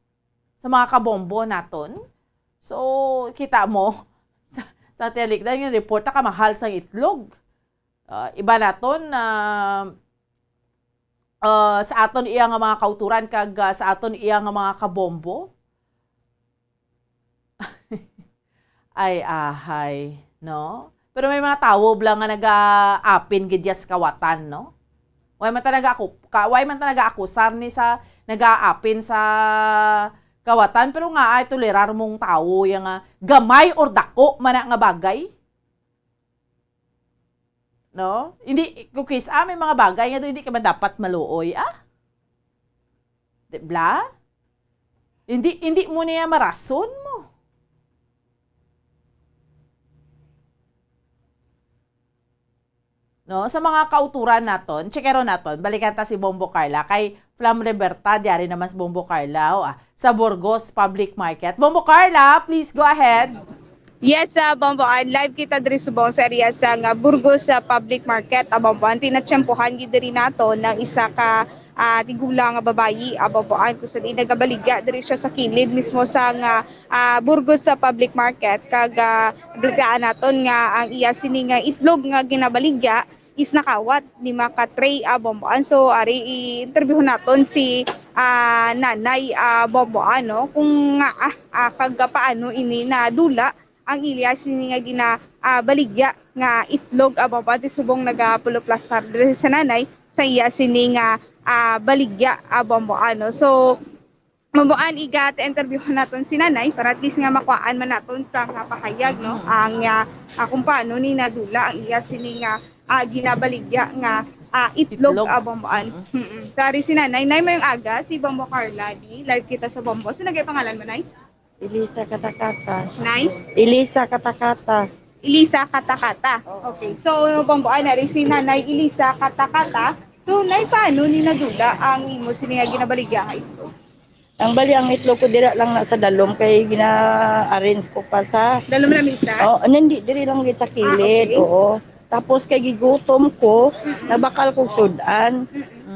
Sa mga kabombo naton. So, kita mo, sa telikdan yung report na kamahal sa itlog. Iba naton na sa aton iya nga mga kauturan kag sa aton iya nga mga kabombo. Ay, no? Pero may mga tao lang nga nag-aapin gidyas kawatan, no? Way man talaga akusar ni sa nag-aapin sa kawatan, pero nga ay tolerar mong tao yung gamay or dako man nga bagay. No? Hindi, kukis, may mga bagay nga doon hindi ka man dapat maluoy, Diba? Hindi mo niya marason mo. No, sa mga kauturan naton, checkero naton, balikan ta si Bombo Carla kay Flam Libertad, yari naman si Bombo Carla sa Burgos Public Market. Bombo Carla, please go ahead. Yes, Bombo, live kita diri subong sa area sa Burgos Public Market. Bombo, tinatsyempohan gid diri nato ng isa ka tigulang nga babayi, Bomboan, kung saan nagabaligya diri siya sa kilid mismo sa Burgos Public Market. Kag balitaan naton nga ang iya sini nga itlog nga ginabaligya is nakawat ni maka tray, Bomboan. So ari i-interview naton si nanay, Bomboan, no, kung nga kag paano ini nadula ang Ilyas ni nga ginabaligya nga itlog, Bomboan, ti subong nagapuloplastar diri sa nanay sa iya sini nga baligya, Bomboan, no. So Bomboan, interview naton si nanay para at least nga makuhaan man naton sa pahayag, no, ang kung paano ni nadula ang iya sini nga ginabaligya nga itlog, Bomboan. Sorry si nanay mayong aga si Bombo Carla di live kita sa Bombo. So nagay pangalan mo, nay? Elisa Katakata. Nay? Elisa Katakata. Elisa Katakata. Okay. So Bomboan na rin si nanay Elisa Katakata. So nay, paano ni nadula ang imo sini nga ginabaligya nga itlog? Ang bali ang itlog ko dira lang na sa dalom kay gina-arrange ko pa sa dalom na misa. Hindi diri lang gid sa kilid. Okay. Oo. Tapos kay gigutom ko, nabakal kog sudan.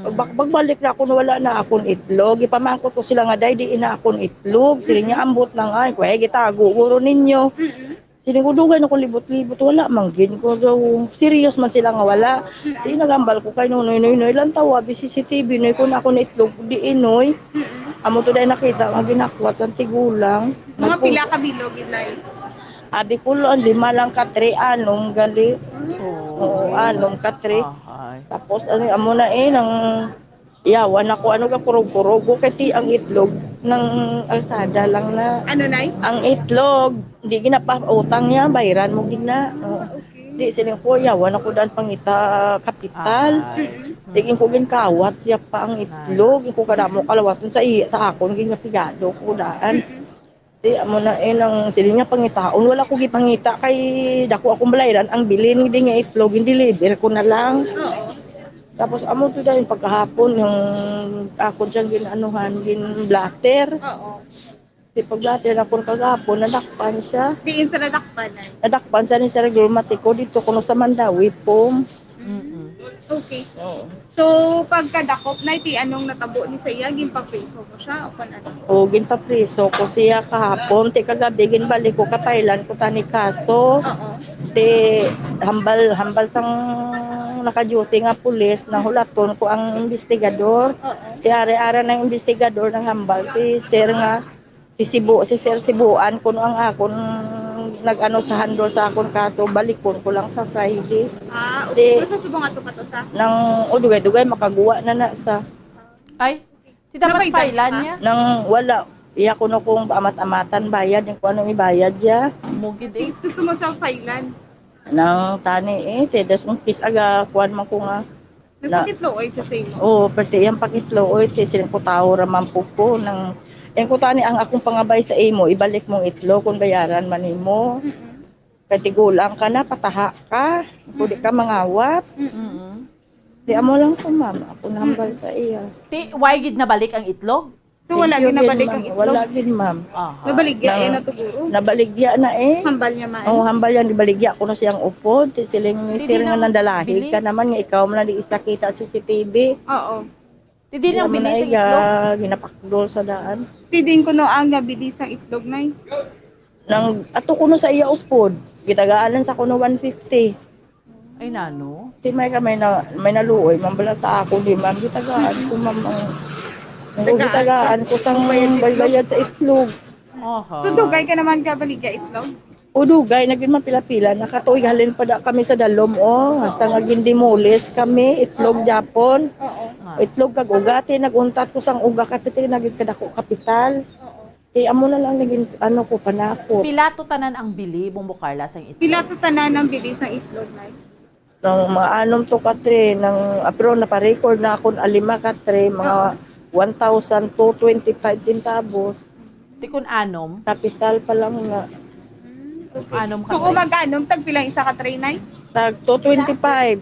Pagbalik na ako wala na akong itlog. Ipamangkot ko sila nga day di ina akong itlog. Sila niya ambot na nga, kuya gitago guro ninyo. Sinigudugan ako libot-libot, wala manggin ko daw. Serious man sila nga wala. Di nagambal ko kay noy lang tawa CCTV noy ko na ako na itlog di inoy. Amo to day nakita nga ginakwat sa tigulang. Mga pila ka bilog ilay. Abi ko lang 5 lang ka 3 anong gali. Oo, anong ka 3. Tapos amo na nang yawan ako ka kurog-kurog kay ang itlog ng alsada lang na. Ano nay? Ang itlog di ginapautang niya bayran mo gina. Di siling ko yawan ako daan pangita kapital. Digin ko ginkawat siya pa ang itlog, ko kada mo kalawaton sa akon ginapigado ko daan. Di amo na nang siling niya pangitaon wala ko gipangita kay dako akong balayran ang bilin di nga itlog deliver ko na lang. Tapos amo to dahil pagkahapon yung akon siyang blatter. Oo. Di pag-blatter akon kagahapon nadakpan siya. Diin sa nadakpan ay? Nadakpan siya ni Sir Glumatiko dito kuno sa Mandawi po. Okay. So pagkadakop na iti anong natabo ni saya ginpapreso mo siya o ano? O ginpapreso ko siya kahapon ti kagabi ginbalik ko ka Thailand ko tani kaso. Ti hambal sang naka-duty nga pulis na hulaton ko ang investigador. Ti are-are ng investigador ng hambal si Sir nga si Sir Sibuan kuno ang akon nag-ano sa handle sa akon kaso balikon ko lang sa Friday. Okay. Sa subong ato pa to sa? Nang dugay-dugay makaguwa na sa. Ay, Di dapat failan niya. Nang wala, iya ko na kung amat-amatan bayad, yung kung anong ibayad ya. Mugid eh. Gusto mo siyang failan. Nang tani sedas umpis aga, kuan man ko nga. Nagpakitlo sa same mo. Oo, pati yung pakitlo, silang ko tao raman po ko. Yung ko tani ang akong pangabay sa imo, ibalik mong itlog kung bayaran man mo. Katigulang ka na, pataha ka, kung di ka mangawat. Di amo lang po, ma'am. Ako nambal sa iya. Why gid nabalik ang itlog? So, wala Thank you, ginabalik ma'am. ang itlog? Wala din, ma'am. Nabaligya na tuguro? Nabaligya na Hambal niya man? Oo, hambal yan. Ibaligya ko na siyang upod. Siling nga nandalahi ka naman nga ikaw mo na di isa kita sa CCTV. Oo. Hindi nang bilis ang itlog? Ginapakdol sa daan. Tidin ko no ang nabilis ang itlog na Ato ko no sa iya upod. Gitagaanan sa kuno 150. Ay nano? May naluoy. Mambala sa ako di ma'am. Gitagaan ko ma'am. Gitagaan ko sang bayad sa itlog. So dugay ka naman kabaligya itlog? O dugay, naging mapila-pila. Nakatuig halin pa da kami sa dalom. Hasta nga gindimulis kami. Itlog Japon. Itlog kag ugati. Naguntat ko sang uga kapital. Naging kadako kapital. Amo na lang naging ko panakot. Pilato tanan ang bili, Bombo Carla, sang itlog? Pilato tanan ang bili sa itlog na Nang maanom to katre, pero naparecord na akong alima katre, mga 1,225 centavos. Tikon anom? Kapital pa lang nga. Anom So kung mag-anom, tagpilang isa ka trainay? Tag 225.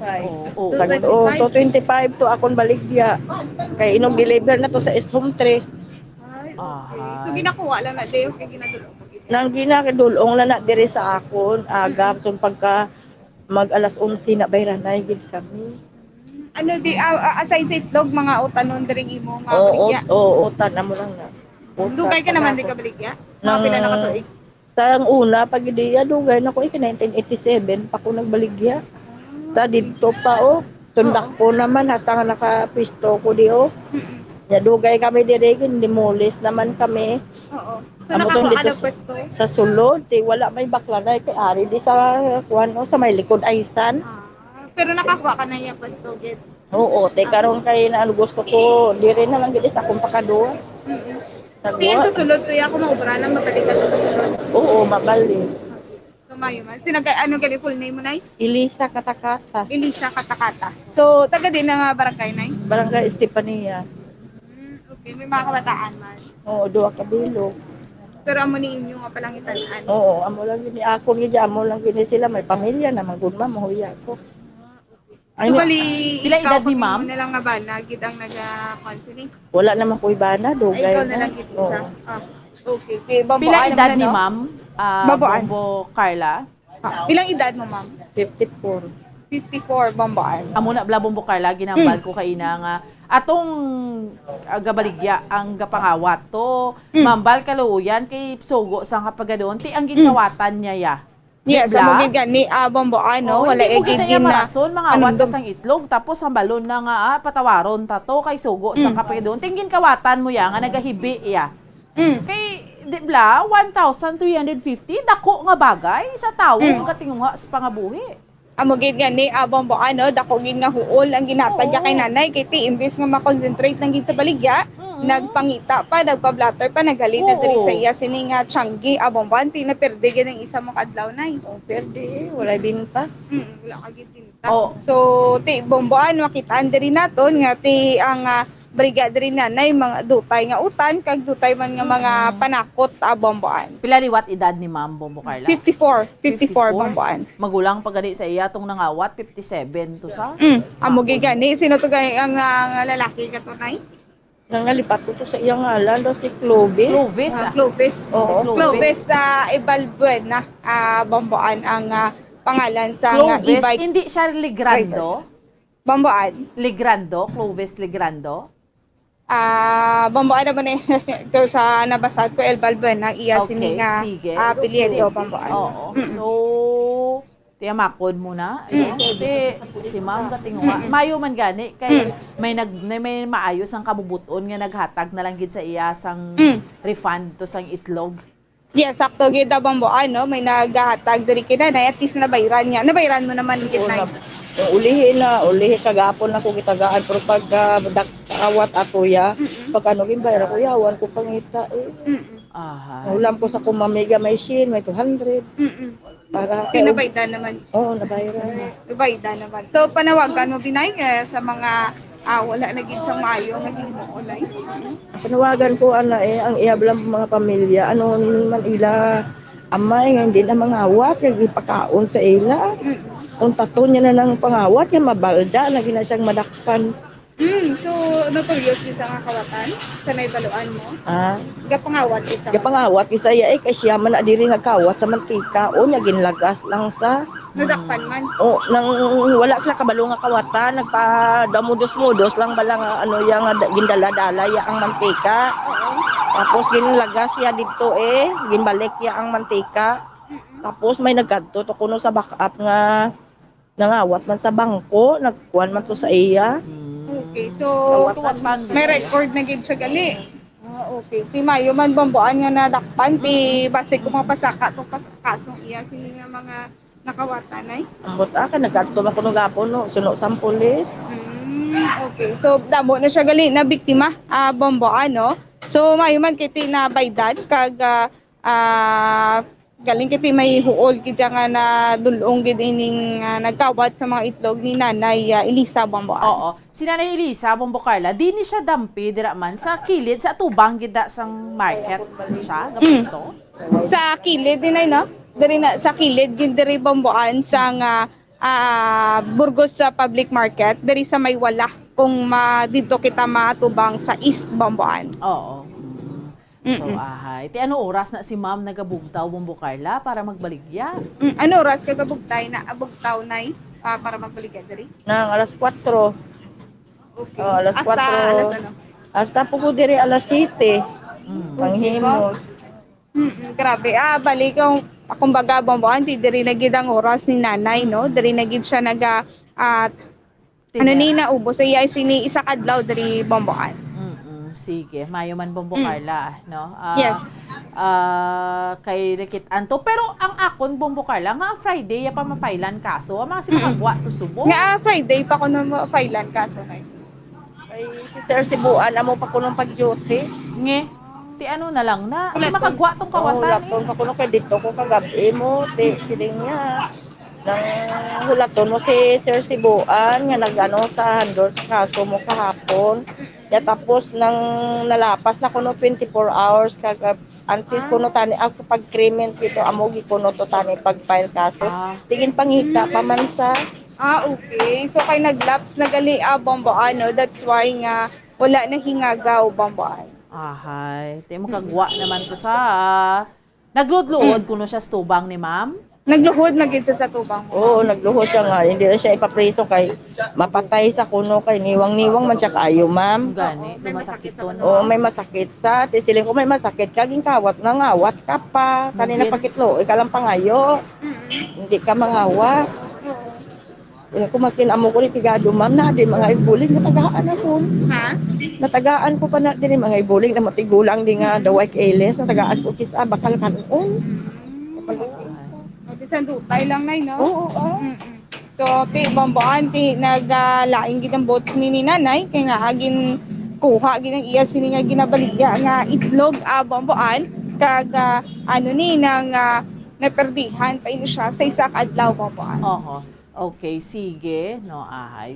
Tag 225 to akong baligya. Kay inog deliver na to sa home tray. So ginakuha lang na dayo kay ginadulong. Nang ginakadulong na diri sa akon, agap so pagka mag alas 11 na bayranay gid kami. Ano di aside sa itlog mga utanon diri imo nga baligya? Oo, utan na mo lang na. Dugay ka naman di ka baligya? Mga pila na katuig? Sa una pag diya dugay na ko 1987 pa ko nagbaligya. Sa didto pa sundak ko naman hasta nga nakapisto ko di Ya dugay kami diri demolis naman kami. Oo. So nakakuha ka pwesto? Sa sulod, wala may bakla na kay ari di sa kuan sa may likod aysan. Pero nakakuha ka na yung pwesto gid. Oo, karon kay na gusto ko diri na lang gid sa akong pakadua. Sa Sa sulod to ako maubra lang mabalikan sa sulod. Oo, mabalik. So mayo man. Ano gali full name mo nay? Elisa Katakata. Elisa Katakata. So taga din nga barangay nay? Barangay Estepania. Okay, may mga kabataan man. Oo, duha ka bilog. Pero amo ni inyo nga palang itanan. Oo, amo lang gini ako gid amo lang gini sila may pamilya naman gud ma'am mahuya ko. So bali pila edad ni ma'am? Na lang nga ba gid ang naga-counseling? Wala naman ko ibana dugay. Ay, ikaw na lang gid isa. Okay. Pila edad ni ma'am? Bombo Carla? Pilang edad mo ma'am? 54. 54 Bamboan. Amo na bla Bombo Carla ginambal ko kay ina nga atong gabaligya ang gapangawat to mambal kaluuyan kay Sogo sang kapagadon ti ang ginawatan niya ya. Yes, sa mga gani Bamboan no wala gid na marason mga awat ka sang itlog tapos ang balon na nga patawaron tato kay Sogo sang kapagadon tingin kawatan mo ya nga nagahibi ya. Kay di bla 1,350 dako nga bagay sa tawo nga katinguha sa pangabuhi. Amo gid gani Bamboan no dako gid nga huol ang ginatadya kay nanay kay ti imbes nga ma-concentrate nang gid sa baligya nagpangita pa nagpa-blatter pa naghalid na diri sa iya sini nga Changi Bamboan ti na perde gid ang isa mo kadlaw nay. Perde wala din pa. Wala ka gid dinta. So ti Bamboan makitaan diri naton nga ti ang brigada rin nanay mga dutay nga utan kag dutay man nga mga panakot Bamboan. Pila liwat edad ni Ma'am Bombo Carla? 54 Bamboan. Magulang pa gani sa iya tong nangawat 57 to sa. Amo gi gani sino to gani ang lalaki ka to nay? Nangalipat ko to sa iyang ngalan si Clovis. Clovis. Clovis. Oo. Clovis sa Ibalbuena Bamboan ang pangalan sa Clovis, e-bike. hindi siya Ligrando? Bamboan. Ligrando? Clovis Ligrando? Bamboan naman ito sa nabasad ko El Balbuena ang iya sini nga apelyido Bamboan. Oo. So tiyamakod mo na. Si Ma'am katinguha. Mayo man gani kay may maayos ang kabubuton nga naghatag na lang gid sa iya sang refund to sang itlog. Yes, sakto gid bambuan no, may nagahatag diri kinanay at least nabayran niya. Nabayran mo naman gid nay. Ulihin kagapon na ko gitagaan pero pag dakawat ato ya, pag ano bayra ko yawan ko pangita eh. Ulam ko sa kumamiga may shin, may 200. Para Pinabayda naman. Oo, nabayran na. Nabayda naman. So panawagan mo binay sa mga wala na gid sa mayo naging ulay. Panawagan ko ang iablang mga pamilya ano man ila amay nga hindi na mangawat kag ipakaon sa ila. Kung tato niya na ng pangawat kay mabalda na gina siyang madakpan. So notorious din sa kawatan sa naibaluan mo. Gapangawat isa. Gapangawat isa ya kasi man na diri nagkawat sa mantika o nya ginlagas lang sa nadakpan man. O nang wala sila kabalo nga kawatan nagpadamudos-mudos lang bala nga ano yang gindala-dala ya ang mantika. Tapos ginlagas ya dito ginbalik ya ang mantika. Tapos may nagkadto to kuno sa backup nga nangawat man sa bangko, nagkuan man to sa iya. Okay, so may record na gid siya gali. Okay. Ti mayo man bambuan nga nadakpan ti base ko mga pasaka to kasong iya sini nga mga nakawatan ay. Ambot ka nagkadto man kuno gapon no, suno sa pulis. Okay. So damo na siya gali na biktima bambuan no. So mayo man kiti na baydad kag galing kiti may huol kidya nga na dulong gid ining nagkawat sa mga itlog ni Nanay Elisa Bambuan. Oo. Si Nanay Elisa Bombocarla, di ni siya dampi dira man sa kilid sa tubang gid sang market siya gapusto. Sa kilid din ay no. Diri na sa kilid gid diri Bambuan sa nga Burgos sa public market diri sa may wala kung dito kita matubang sa East Bambuan. Oo. So, ti ano oras na si Ma'am nagabugtaw Bombocarla para magbaligya? Ano oras kagabugtay na abugtaw nay para magbaligya diri? Nang alas 4. Okay. Alas 4. Alas ano? Hasta po ko diri alas 7. Panghimo. Grabe. Balik kumbaga Bambuan ti diri na gid ang oras ni Nanay no. Diri na gid siya ni naubos iya sini isa kadlaw diri Bambuan. Sige, mayo man Bombocarla, no? Yes. Kay Rekit Anto. Pero ang akon Bombocarla, nga Friday, pa mafailan kaso. Ang mga si makagwa to subo. Nga Friday pa ko na mafailan kaso na. Ay, si Sir Sibuan, amo pa ko nung pag-duty. Nge, ti ano na lang na. Di makagwa tong kawatan. Lapon pa ko nung kay dito ko kagabi mo, siling niya. Nang hulaton mo si Sir Sibuan, nga nag-ano sa handle sa kaso mo kahapon. Tapos nang nalapas na kuno 24 hours kag antes kuno tani ako pag krimen dito amo gi kuno to tani pag file kaso tigin pangita pa man sa okay so kay naglaps na gali Bambuan no that's why nga wala na hingagaw Bambuan ti mo kagwa naman to sa nagluod-luod kuno siya stubang ni Ma'am. Nagluhod na gid sa tubang mo. Oo, nagluhod siya nga. Hindi na siya ipapreso kay mapatay sa kuno kay niwang-niwang man siya kaayo, ma'am. Gani, masakit to. Oo, may masakit sa. Tisiling ko may masakit kaging kawat nga ngawat ka pa. Kanina pakitlo, ikaw lang pangayo. Hindi ka mangawat. Siling ko maskin amo ko ni tigado, ma'am, na di mga ibuling natagaan ako. Ha? Natagaan ko pa na din mga ibuling na matigulang di nga daway kailes. Natagaan ko kisa bakal kanon. Bisan dutay lang nay no. So ti Bambuan ti naglaing gid ang boats ni Nanay kay nga agin kuha gid ang iya sini nga ginabaligya nga itlog Bambuan kag ano ni nang naperdihan pa ini siya sa isa ka adlaw Bambuan. Okay, sige, no,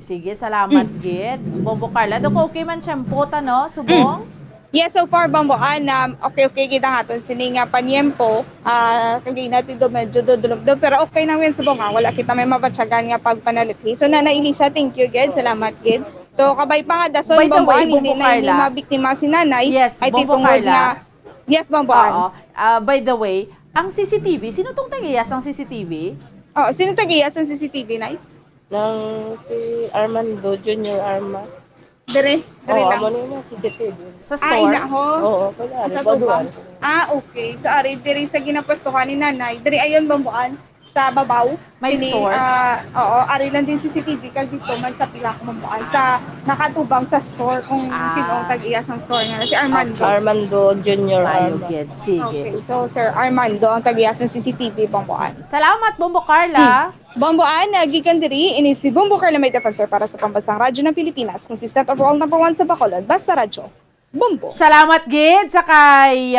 sige, salamat gid. Bombocarla, doko okay man tiyempo no, subong? Yes, so far Bambuan okay kita haton sini nga panyempo kagi natin do medyo dudulog pero okay na yun subong wala kita may mabatsagan nga pagpanalithi. So Nanay Elisa, thank you gid, salamat gid. So kabay pa nga dason Bambuan hindi na mabiktima si Nanay ay titungod na. Yes, Bambuan. By the way, ang CCTV, sino tong tagayas ang CCTV? Sino tagayas ang CCTV, Nay? Nang si Armando Junior Armas. Dire lang. Amo na CCTV. Sa store? Oo, sa tubang. Okay. So ari diri sa ginapwestuhan ni Nanay. Diri ayon Bambuan. sa babaw. May store? Oo, ari lang din CCTV kag dito man sa pila ko mabuan sa nakatubang sa store kung sino ang tag-iya sang store nga si Armando. Armando Jr. Ayogid, sige. Okay, so Sir Armando ang tag-iya sang CCTV Bomboan. Salamat, Bombo Carla. Bomboan, gikan diri ini si Bombo Carla may defensor para sa pambansang radyo ng Pilipinas, consistent overall number 1 sa Bacolod, basta radyo. Bombo. Salamat, Gid, sa kay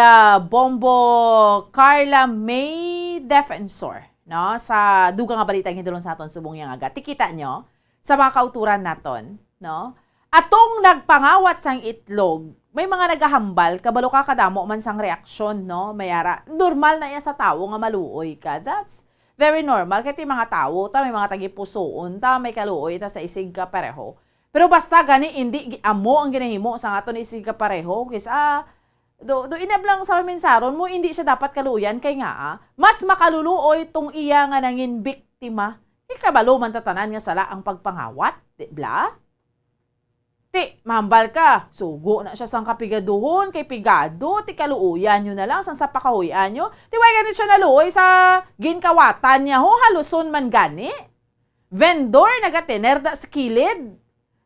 Bombo Carla May Defensor. No, sa dugang nga balita hidulon sa aton subong yang aga. Tikita nyo sa mga kauturan naton, no? Atong nagpangawat sang itlog, may mga nagahambal kabalo ka kadamo man sang reaksyon, no? Mayara, normal na iya sa tawo nga maluoy ka. That's very normal kay mga tawo ta may mga tagipusoon ta may kaluoy ta sa isig ka pareho. Pero basta gani hindi amo ang ginahimo sa aton isig ka pareho kisa do inablang sa mensaron mo hindi siya dapat kaluyan kay nga mas makaluluoy tong iya nga nangin biktima ikabalo man tatanan nga sala ang pagpangawat di bla ti mahambal ka sugo na siya sang kapigaduhon kay pigado ti kaluoyan nyo na lang sang sa pakahuyan nyo ti way ganit siya naluoy sa ginkawatan niya ho haluson man gani vendor nagatenerda sa kilid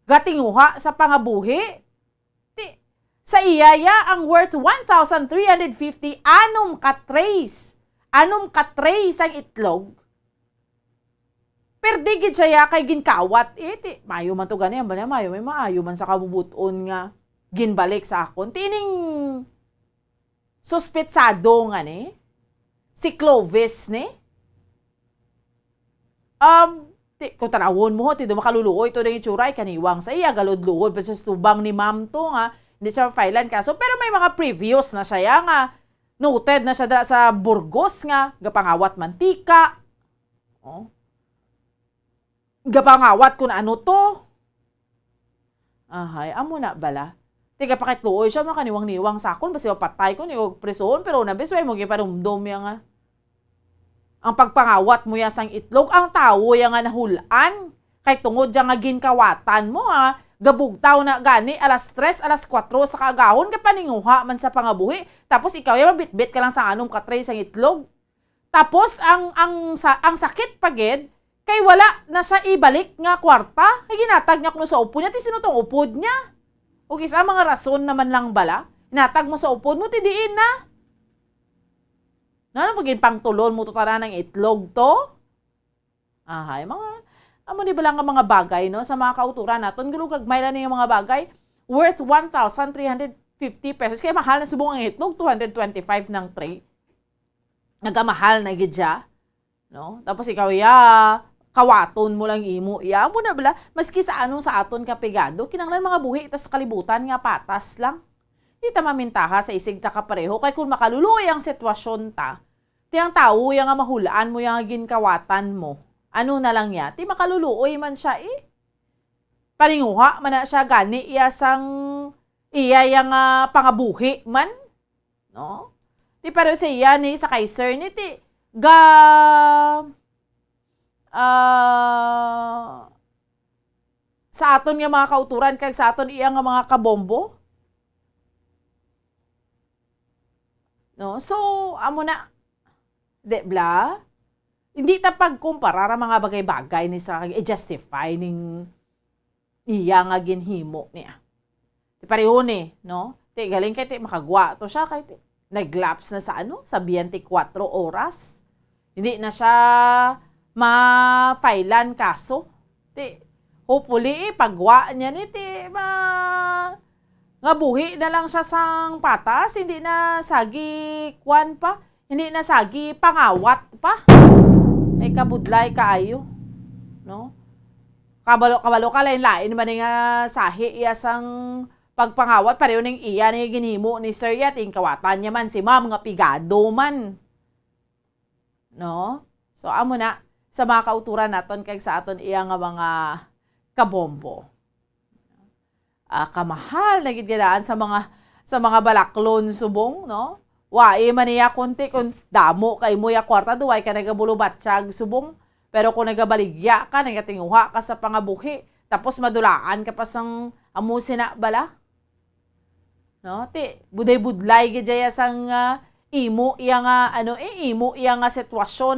gatinguha sa pangabuhi sa iyaya ang worth 1,350 anom katrays ang itlog. Perdigid siya kay ginkawat. Mayo man to ganyan. Mayo may maayo man sa kabubuton nga ginbalik sa akon. Tining suspetsado nga ni. Si Clovis ni. Kung tanawon mo, ti do makaluluoy to ng itsuray kaniwang sa iya. Galod-luod. Pero sa tubang ni ma'am to nga. Hindi siya filean kaso. Pero may mga previous na siya nga. Noted na siya sa Burgos nga. Gapangawat mantika. Gapangawat kung ano to. Amo na bala. Tiga pakitluoy siya mga kaniwang-niwang sakon. Basta patay ko niwag presoon. Pero nabis way mo giparumdom yan nga. Ang pagpangawat mo yan sang itlog. Ang tao yan nga nahulaan. Kay tungod yan nga ginkawatan mo nga. Gabugtaw na gani, alas 3, alas 4 sa kagahon, kapaninguha man sa pangabuhi. Tapos ikaw, yung mabitbit ka lang sa anong katray sa itlog. Tapos, ang sakit pagid, kay wala na siya ibalik nga kwarta. Ay ginatag niya kung sa upo niya, ti sinutong upod niya. O kisa mga rason naman lang bala. Inatag mo sa upod mo, tidiin na. Ano pagin pang tulon mo to tara ng itlog to? Mga amo ni ba lang ang mga bagay no sa mga kauturan naton gulugag may lang yung mga bagay worth 1,350 pesos kaya mahal na subong ang itlog 225 ng tray nagamahal na gidya no tapos ikaw kawaton mo lang imo mo na bala maski sa anong sa aton kapigado kinanglan mga buhi tas kalibutan nga patas lang di ta mamintaha sa isig ta kapareho kay kung makaluluoy ang sitwasyon ta tiyang tao yang nga mahulaan mo yang ginkawatan mo ano na lang ya, ti makaluluoy man siya paninguha man na siya gani iya yang pangabuhi man. No? Ti pero siya ni sa kaiser ni ti sa aton nga mga kauturan kag sa aton iya nga mga kabombo. No? So, amo na, de bla? Hindi ta pagkumpara ra mga bagay-bagay ni sa i-justify ning iya nga ginhimo niya. Ti pareho ni, no? Ti galing kay ti makagwa to siya kay ti naglaps na sa sa 24 oras. Hindi na siya ma-filean kaso. Ti hopefully pagwa niya ni ti nga buhi na lang siya sang patas, hindi na sagi kwan pa, hindi na sagi pangawat pa. Ay kabudlay kaayo, no? Kabalo ka lain man nga sahi iya sang pagpangawat pareho ning iya ni ginhimo ni Sir Yating kawatan niya man si ma'am nga pigado man. No? So amo na sa mga kauturan naton kay sa aton iya nga mga kabombo. Kamahal na gid sa mga balaklon subong, no? Wae man niya konti kung damo kay mo ya kwarta duway ka nagabulubatsyag subong. Pero kung nagabaligya ka, nagatinguha ka sa pangabuhi, tapos madulaan ka pa sang amusin na bala. No? Ti, buday-budlay gidya sang imo iya nga sitwasyon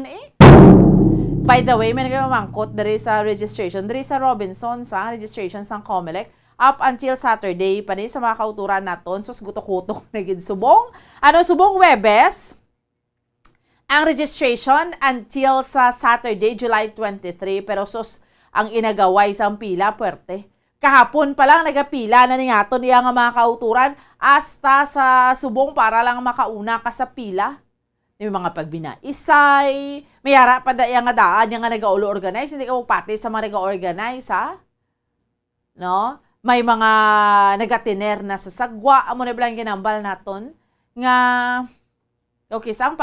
By the way, may nagmamangkot dari sa registration, dari sa Robinson sa registration sang COMELEC up until Saturday pa ni sa mga kauturan naton. So, gutok-gutok na gid subong. Subong Webes? Ang registration until sa Saturday, July 23. Pero ang inagaway sa pila, puwerte. Kahapon pa lang nagapila na ni aton iya nga mga kauturan hasta sa subong para lang makauna ka sa pila. May mga pagbinaisay, may yara pa da nga daan yung nga nag-aulo organize, hindi ka pati sa mga nag-organize, ha? No? May mga nagatiner na sa sagwa, amo na bilang ginambal naton, nga, okay, sang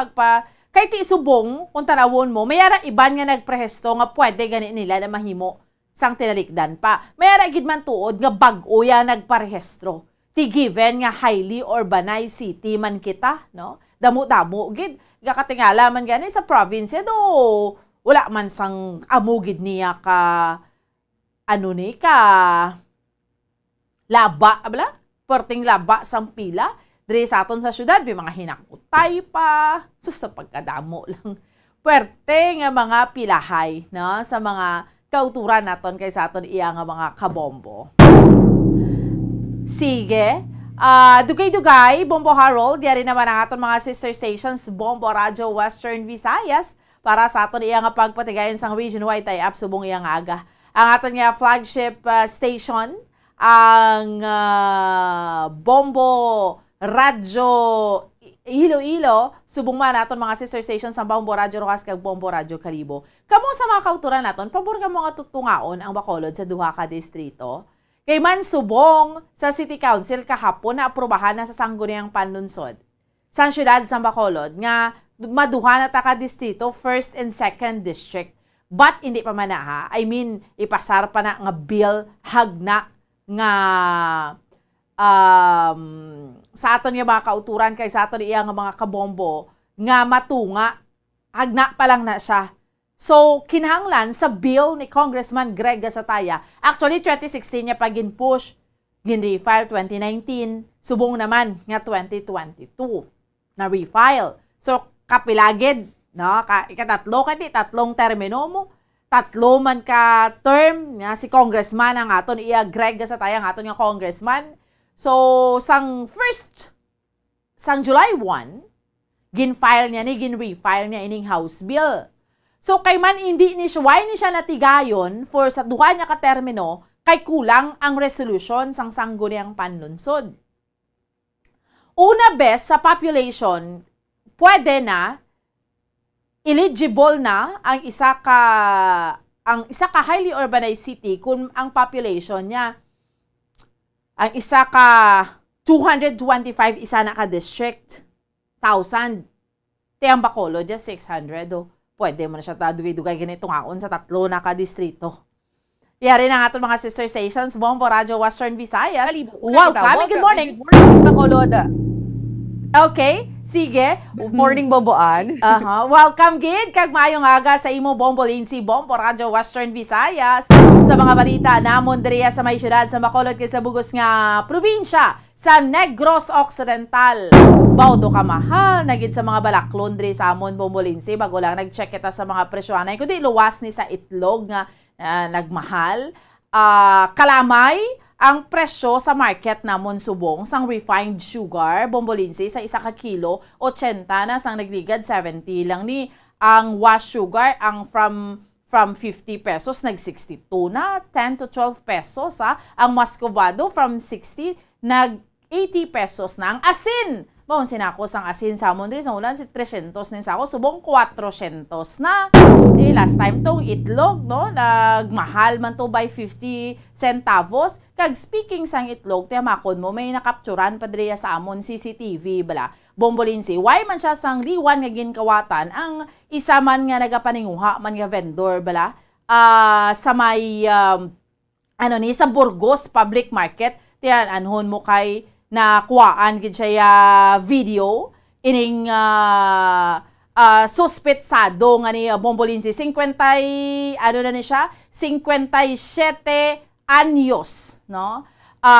kay ti subong, kung tanawon mo, may yara iban nga nagprehesto nga pwede gani nila na mahimo sang tinalikdan pa. May yara gid man tuod nga bag-o ya nagparehistro. Ti given nga highly urbanized city man kita, no? Damo-damo gid gakatingala man gani sa province do wala man sang amugid niya ka laba abla perting laba sang pila diri sa aton sa syudad may mga hinakutay pa sa pagkadamo lang pwerte nga mga pilahay no sa mga kauturan naton kay sa aton iya nga mga kabombo. Sige. Dugay-dugay, Bombo Harold, diyan naman ang aton mga sister stations, Bombo Radio Western Visayas, para sa aton iya nga pagpatigayon sang region-wide tie-up subong iya nga aga. Ang aton nga flagship station, ang Bombo Radio Iloilo, subong man aton mga sister stations sa Bombo Radio Rojas kag Bombo Radio Calibo. Kamo sa mga kauturan naton, pabor ka mga tutungaon ang Bacolod sa duha ka distrito. Kay man subong sa City Council kahapon na aprobahan na sa sangguniang panlunsod sa siyudad sa Bacolod nga maduha na ta ka distrito, 1st and 2nd district. But hindi pa man na ha. I mean, ipasar pa na nga bill hagna nga sa aton nga mga kauturan kay sa aton iya nga mga kabombo nga matunga hagna pa lang na siya. So, kinahanglan sa bill ni Congressman Greg Gasataya. Actually, 2016 niya pa gin-push, gin-refile 2019, subong naman nga 2022 na refile. So, kapilagid, no? Tatlong termino mo, tatlo man ka term nga si Congressman ang aton iya Greg Gasataya ang aton nga Congressman. So, sang July 1, gin-file niya gin-refile niya ining House Bill. So, kay man hindi ni siya natigayon for sa duha niya ka-termino, kay kulang ang resolution sang sangguniang panlunsod. Una bes, sa population, pwede na, eligible na ang isa ka highly urbanized city kung ang population niya, ang isa ka 225 isa na ka-district, 1,000. Tiyang Bacolod, just 600 pwede mo na siya dugay-dugay ganito ngaon sa tatlo na ka-distrito. Yari na nga itong mga sister stations, Bombo Radio Western Visayas. Welcome. Good morning. Bacolod. Okay, sige. Good morning, Bomboan. Welcome, Gid. Kag maayong aga sa imo, Bombo Lindsay, Bombo Radio Western Visayas. Sa mga balita namon diriya sa may syudad sa Bacolod kay sa bugos nga probinsya sa Negros Occidental. Bawdo ka mahal, nagid sa mga balaklon diri sa amon, Bombo Lindsay. Bago lang nag-check kita sa mga presyoanay. Kundi luwas ni sa itlog nga nagmahal. Kalamay, ang presyo sa market namon subong sang refined sugar, Bombo Lindsay, sa isa ka kilo, 80 na, sang nagligad 70 lang ni. Ang wash sugar, ang from 50 pesos, nag-62 na, 10 to 12 pesos ha. Ang muscovado, from 60, nag-80 pesos na. Ang asin, bawon sinako sang asin sa amon diri sa ulan si 300 nin sako subong 400 na. Last time tong itlog no nagmahal man to by 50 centavos. Kag speaking sang itlog tiyamakon mo may nakapturan pa diri sa amon CCTV bala. Bombo Lindsay, why man siya sang liwan nga ginkawatan ang isa man nga nagapaninguha man nga vendor bala sa may sa Burgos Public Market tiyan anhon mo kay na kuwaan gid siya video ining suspetsado nga ni Bombo Lindsay 57 anyos no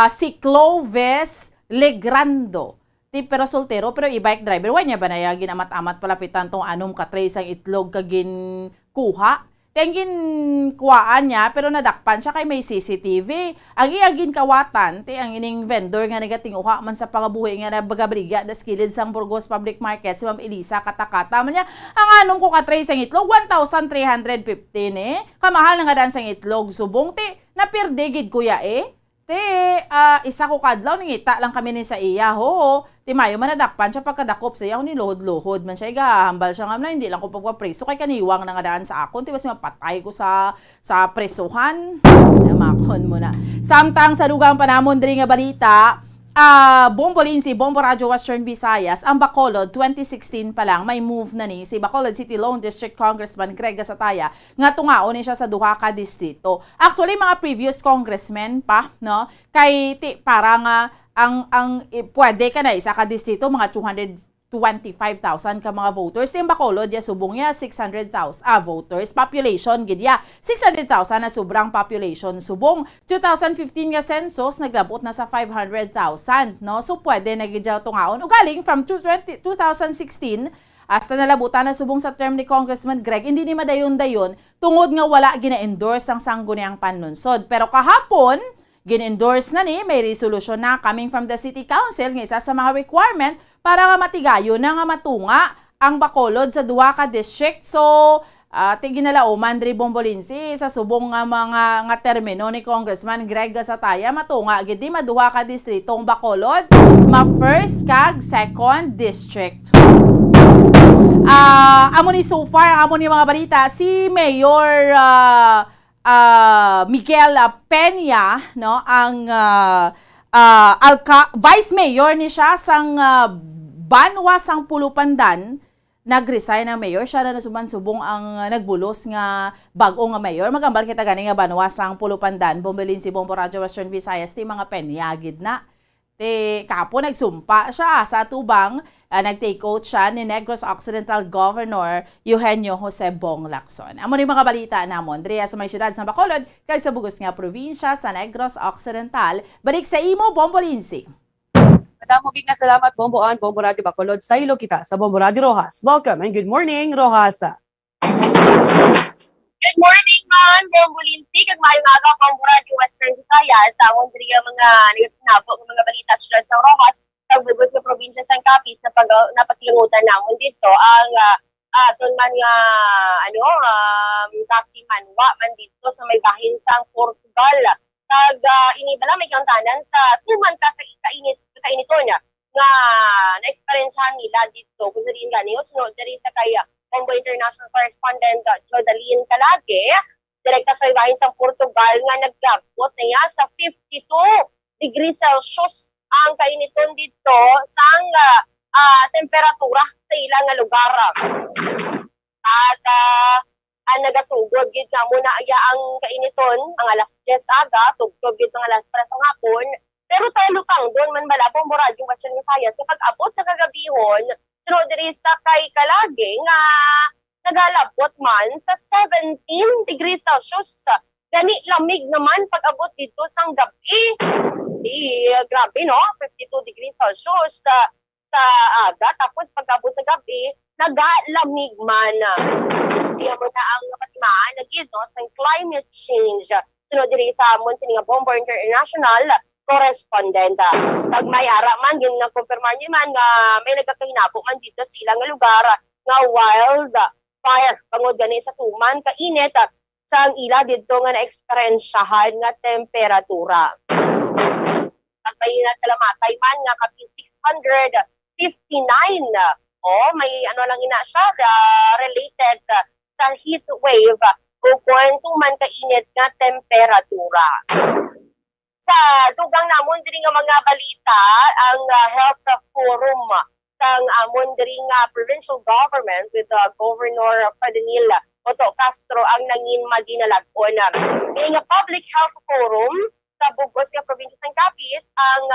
si Clovis Legrando pero soltero pero e-bike driver wa niya banaya ginamat-amat palapitan tong anom ka trace ang itlog kagin kuha tengin kuwaan niya pero nadakpan siya kay may CCTV. Ang iyagin kawatan ang ining vendor nga nagatinguha man sa pangabuhi nga nabagabriga das kilid sang Burgos Public Market si Ma'am Elisa Katakata man niya ang anong ko ka-tray sang itlog 1,315 kamahal nga dan sang itlog subong napirde gid kuya isa ko kadlaw ningita lang kami ni sa iya mayo man nadakpan siya pagkadakop sa iya ni lohod-lohod man siya hambal siya nga na hindi lang ko pagpapreso kay kaniwang na nga daan sa akon basi mapatay ko sa presuhan namakon mo na samtang sa dugang panamon diri nga balita Bombolinsi, Bombo Radio Western Visayas, ang Bacolod 2016 pa lang may move na ni si Bacolod City Lone District Congressman Greg Gasataya nga tungao ni siya sa duha ka distrito. Actually mga previous congressmen pa no kay parang pwede ka na isa ka distrito mga 225,000 ka mga voters. Yung Bacolod, subong niya 600,000 voters. Population, gidya 600,000 na sobrang population. Subong 2015 nga census, naglabot na sa 500,000. No? So, pwede na gidya tungaon. Ugaling from 2016, hasta nalabutan na subong sa term ni Congressman Greg, hindi ni madayon-dayon, tungod nga wala gina-endorse ang sangguniang panunsod. Pero kahapon, gin-endorse na ni, may resolution na coming from the City Council ng isa sa mga requirement para nga matigayo na nga matunga ang Bacolod sa duha ka district. So, tiginalauman diri Bombolinsi sa subong nga mga termino ni Congressman Greg Gasataya matunga gid maduha ka distritong Bacolod, ma-first kag second district. Amo ni so far, amo ni mga balita, si Mayor Miguel Peña, no, ang Vice Mayor ni siya sang Banwa sang Pulupandan, nag-resign ang mayor. Siya na nasuman-subong ang nagbulos nga bago nga mayor. Magambal kita gani nga Banwa sang Pulupandan, Bombolinsi, Bombo Radio Western Visayas, ti mga Peña gid na. Kapo nagsumpa siya sa tubang, nag-take oath siya ni Negros Occidental Governor Eugenio Jose Bong Lacson. Amo ni mga balita namon diriya sa may syudad sa Bacolod kay sa bugos nga probinsya sa Negros Occidental. Balik sa imo Bombolinsi. Madamo nga salamat Bomboan, Bombo Radio Bacolod sa ilo kita sa Bombo Radio Rojas. Welcome and good morning Rojas. Good morning, man. Bombolinsi, kag mayong aga Bombo Radio Western Visayas. Amon diriya mga nagatinabo ng mga balita sa San Rojas, sa bugos nga probinsya sang Capiz na napatilangutan namon dito ang aton man nga taxi manwa man dito sa may bahin sang Portugal. Kag inibala may kantanan sa tuman ka sa kainiton nga na-experiencehan nila dito kung sa rin gani sunod diri sa kaya Bombo International Correspondent Jodaline Calage, direkta sa ibahin sa Portugal nga naglabot na niya sa 52 degrees Celsius ang kainiton dito sang temperatura sa ilang lugar. At nagasugod gid nga muna aya ang kainiton ang alas 10 aga, tugtog gid ang alas 3 sa hapon. Pero tayo lutang doon man bala Bombo Radio Western Visayas sa pag-abot sa kagabihon sunod diri sa kay Calage nga nagalabot man sa 17 degrees Celsius. Gani lamig naman pag-abot dito sang gabi. Grabe no, 52 degrees Celsius sa aga tapos pag-abot sa gabi nagalamig man. Diya mo na ang patimaan na gid no sa climate change. Sunod diri sa amon sini nga Bombo International Correspondent. Pag may ara man, yun na kumpirma niyo man nga may nagkakahinabo man dito sa ilang lugar nga wild fire. Pangod gani sa tuman, kainit sa ila dito nga na-experiensyahan nga temperatura. Pag may natalamatay man nga kapin 659. May lang ina siya related sa heat wave o kung tuman kainit nga temperatura. Sa dugang namon diri nga mga balita ang health forum sang amon diri nga provincial government with Governor Ferdinand Otto Castro ang nangin madinalagon. Nga public health forum sa bugos nga probinsya sang Capiz ang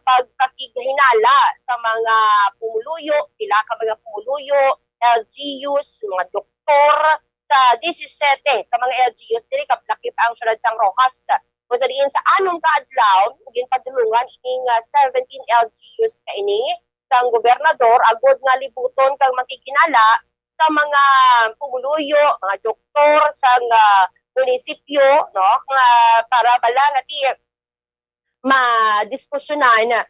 pagpakihinala sa mga pumuluyo, pila ka mga pumuluyo, LGUs, mga doktor sa 17 sa mga LGUs diri kaplakip ang syudad sang Rojas. Kung sa diin sa anong kaadlaw, gin padulungan ining 17 LGUs kaini sang gobernador agud nga libuton kag makikinala sa mga pumuluyo, mga doktor sa munisipyo, no, para bala nga madiskusyonan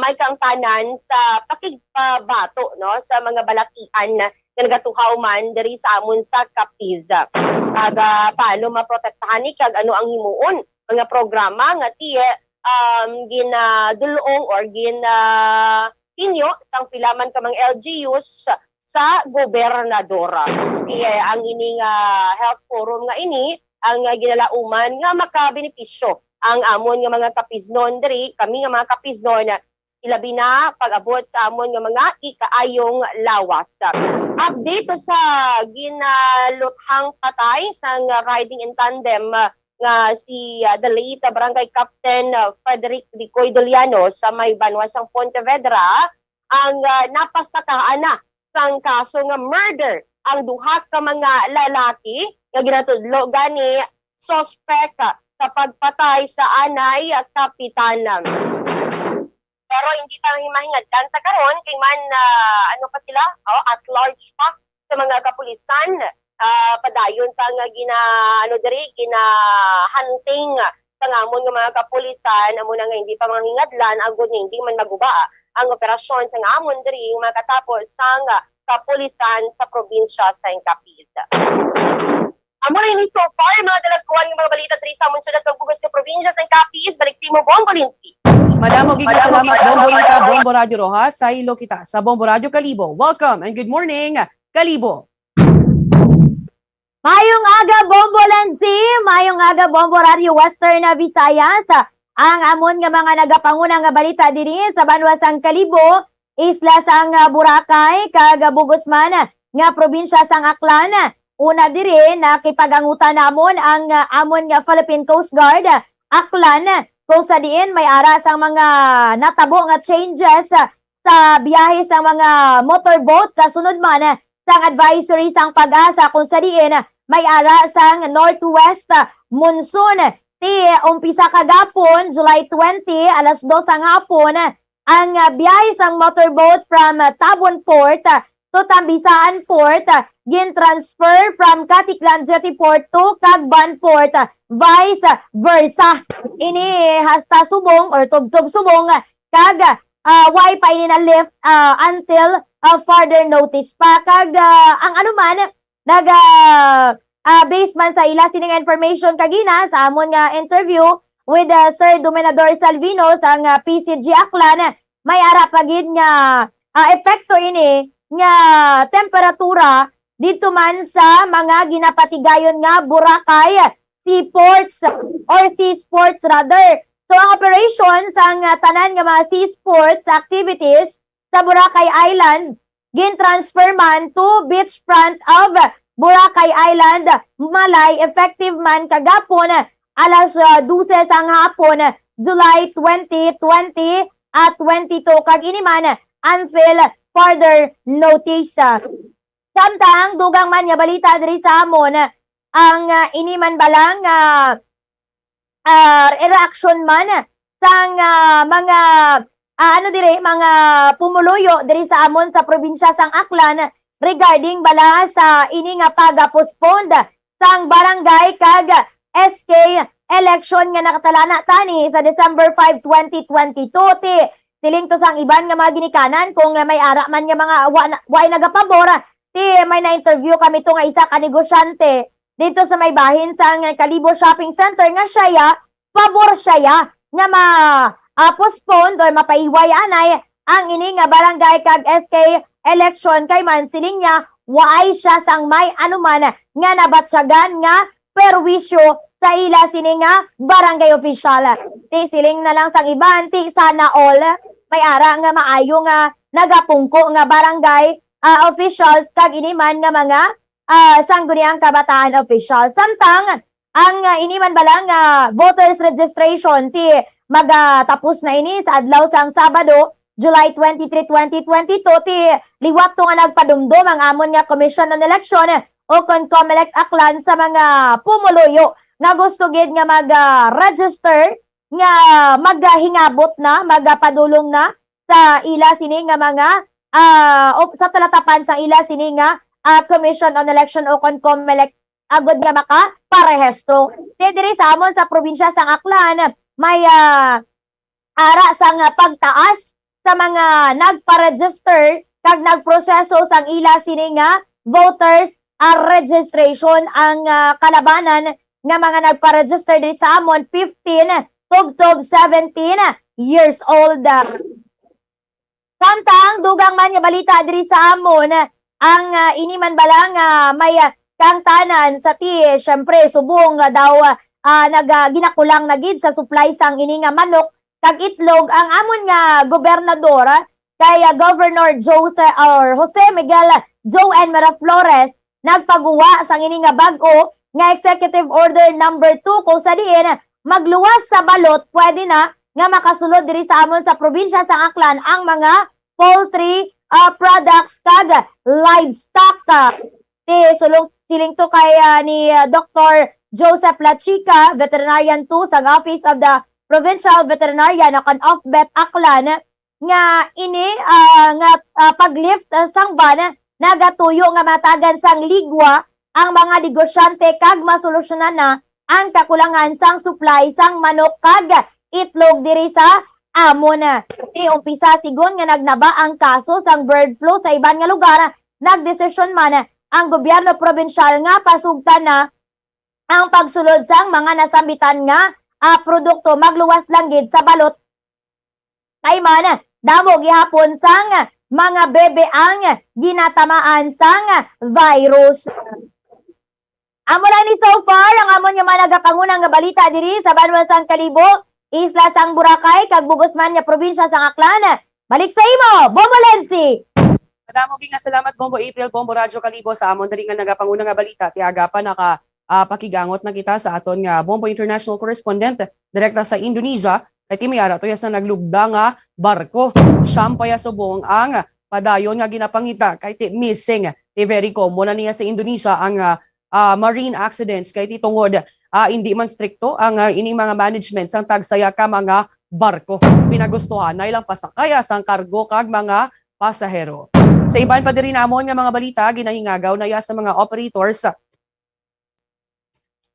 may kangtanan sa pakigbato, no, sa mga balakian na nagatuhaw man diri sa amon sa Capiz. Paano maprotektahan ni kag ano ang himuon mga programa nga ginadulong or inyo sang pilaman kamang LGUs sa gobernadora. Ang ining health forum nga ini ang ginalauman nga makabenepisyo ang amon nga mga kapiznon diri, kami nga mga kapiznon ilabi na pag-abot sa amon nga mga ikaayong lawas. Update sa ginaluthang patay sang riding in tandem nga si the late Barangay Captain Frederick Dicoy Doliano sa may Banwasang Pontevedra ang napasakaan na sang kaso nga murder ang duha ka mga lalaki nga ginatudlo gani suspect sa pagpatay sa anay kapitan. Pero hindi pa mahingad sa karon kay man ano pa sila at large pa sa mga kapulisan padayon pa nga hunting sa ngamon nga mga kapulisan amo na nga hindi pa mahingadlan agud hindi man maguba ang operasyon sa ngamon diri makatapos sang kapulisan sa probinsya sa Capiz. Amo na ini so far mga dalagkuhan ng mga balita diri sa amon syudad ug bugos sa probinsya sa Capiz, balik mo Bongo Lindsay. Madam Ogig, salamat. Bombo Rita, Bombo Radio Rojas, sa ilo kita sa Bombo Radio Kalibo. Welcome and good morning, Kalibo. Mayong aga, Bombo Lansi, mayong aga, Bombo Radio Western na Visayas. Ang amon nga mga nagapanguna nga balita diri sa Banwasang Kalibo, isla sang Boracay, kag Bugosman, nga probinsya sang Aklan. Una diri, nakipagangutan namon ang amon nga Philippine Coast Guard, Aklan, kung sa diin may ara sang mga natabo nga changes sa biyahe sang mga motorboat kasunod man sang advisory sang Pag-asa kung sa diin may ara sang northwest monsoon ti umpisa kagapon July 20 alas 2 sang hapon ang biyahe sang motorboat from Tabon Port to Tambisaan Port gin-transfer from Katiklan Jetty Port to Cagban Port vice versa. Ini hasta subong or tubtob subong kag wifi ini na lift until further notice pa. Kag ang ano man based man sa ila sining information kagina sa amon nga interview with Sir Dominador Salvino sang PCG Aklan, may ara pagid nga epekto ini nga temperatura dito man sa mga ginapatigayon nga Boracay seaports or seasports rather. So ang operation sang tanan nga mga seasports activities sa Boracay Island gin-transfer man to beachfront of Boracay Island, Malay, effective man kagapon alas 12 sang hapon July 2020 at 22 kag ini man until further notice. Samtang dugang man nga balita diri sa amon ang iniman balang reaction man sang mga mga pumuluyo diri sa amon sa probinsya sang Aklan regarding bala sa ini nga pag-postpone sang barangay kag SK election nga nakatalana tani sa December 5, 2022 ti siling to sang iban nga mga ginikanan kung may ara man nga mga way nagapabor ti may na-interview kami to nga isa ka negosyante dito sa may bahin sang Kalibo Shopping Center nga siya pabor siya nga postpone or mapaiway anay ang ini nga barangay kag SK election kay man siling niya waay siya sang may anuman nga nabatsyagan nga perwisyo sa ila sini nga barangay official. Ti siling na lang sang iban ti sana all may ara nga maayo nga nagapungko nga barangay officials kag iniman nga mga sangguniang kabataan officials. Samtang ang iniman balang voters registration ti magatapos na ini sa adlaw sang Sabado, July 23, 2022 ti liwat to nga nagpadumdum ang amon nga Commission on Election o COMELEC Aklan sa mga pumuluyo nga gusto gid nga mag-register nga maghingabot na magapadulong na sa ila sini nga mga sa talatapan sa ila sini nga Commission on Election o COMELEC agud nga makaparehistro. Diri sa amon sa probinsya sang Aklan, may ara sang pagtaas sa mga nagpa-register kag nagproseso sang ila sini nga voters registration. Ang kalabanan nga mga nagpa-register diri sa amon 15 tubtob 17 years old. Samtang dugang man nga balita diri sa amon, ang iniman balang may kang tanan sa syempre subong daw ginakulang na gid sa supply sang ini nga manok kag itlog. Ang amon nga gobernador kay Governor Jose Miguel Joan Miraflores nagpagawa sang ini nga bag-o nga Executive Order number 2 kung sa diin magluwas sa balot pwede na nga makasulod diri sa amon sa probinsya sang Aklan ang mga poultry products kag livestock. Siling to kay ni Dr. Joseph Lachica, Veterinarian 2 sa Office of the Provincial Veterinarian o Ofvet Aklan, nga ini nga paglift sang ban nagatuyo nga matagan sang ligwa ang mga negosyante kag masolusyonan na ang kakulangan sang supply sang manok kag itlog diri sa amon. Umpisa sigon nga nagnaba ang kaso sang bird flu sa iban nga lugar, nagdesisyon man ang gobyerno probinsyal nga pasugtan na ang pagsulod sang mga nasambitan nga produkto magluwas lang gid sa balot. Kay man damo gihapon sang mga bebe ang ginatamaan sang virus. Amo lang ni so far ang amon nga managapangunang nga balita diri sa Banwasang Kalibo, Isla sang Boracay kag Bugosman nga probinsya sang Aklan. Balik sa imo, Bombolensi. Madamo nga salamat Bombo April, Bombo Radyo Kalibo sa amon diri nga nagapanguna nga balita. Tiaga pa pakigangot na kita sa aton nga Bombo International Correspondent direkta sa Indonesia. Kay timiyara to sa naglugda nga barko. Sampaya subong ang padayon nga ginapangita kay missing. Very common na niya sa Indonesia ang marine accidents kay tungod hindi man stricto ang ining mga management sang tagsaya ka mga barko. Pinagustuhan na ilang pasakaya sang kargo kag mga pasahero. Sa iban pa diri namon nga mga balita, ginahingagaw na sa mga operators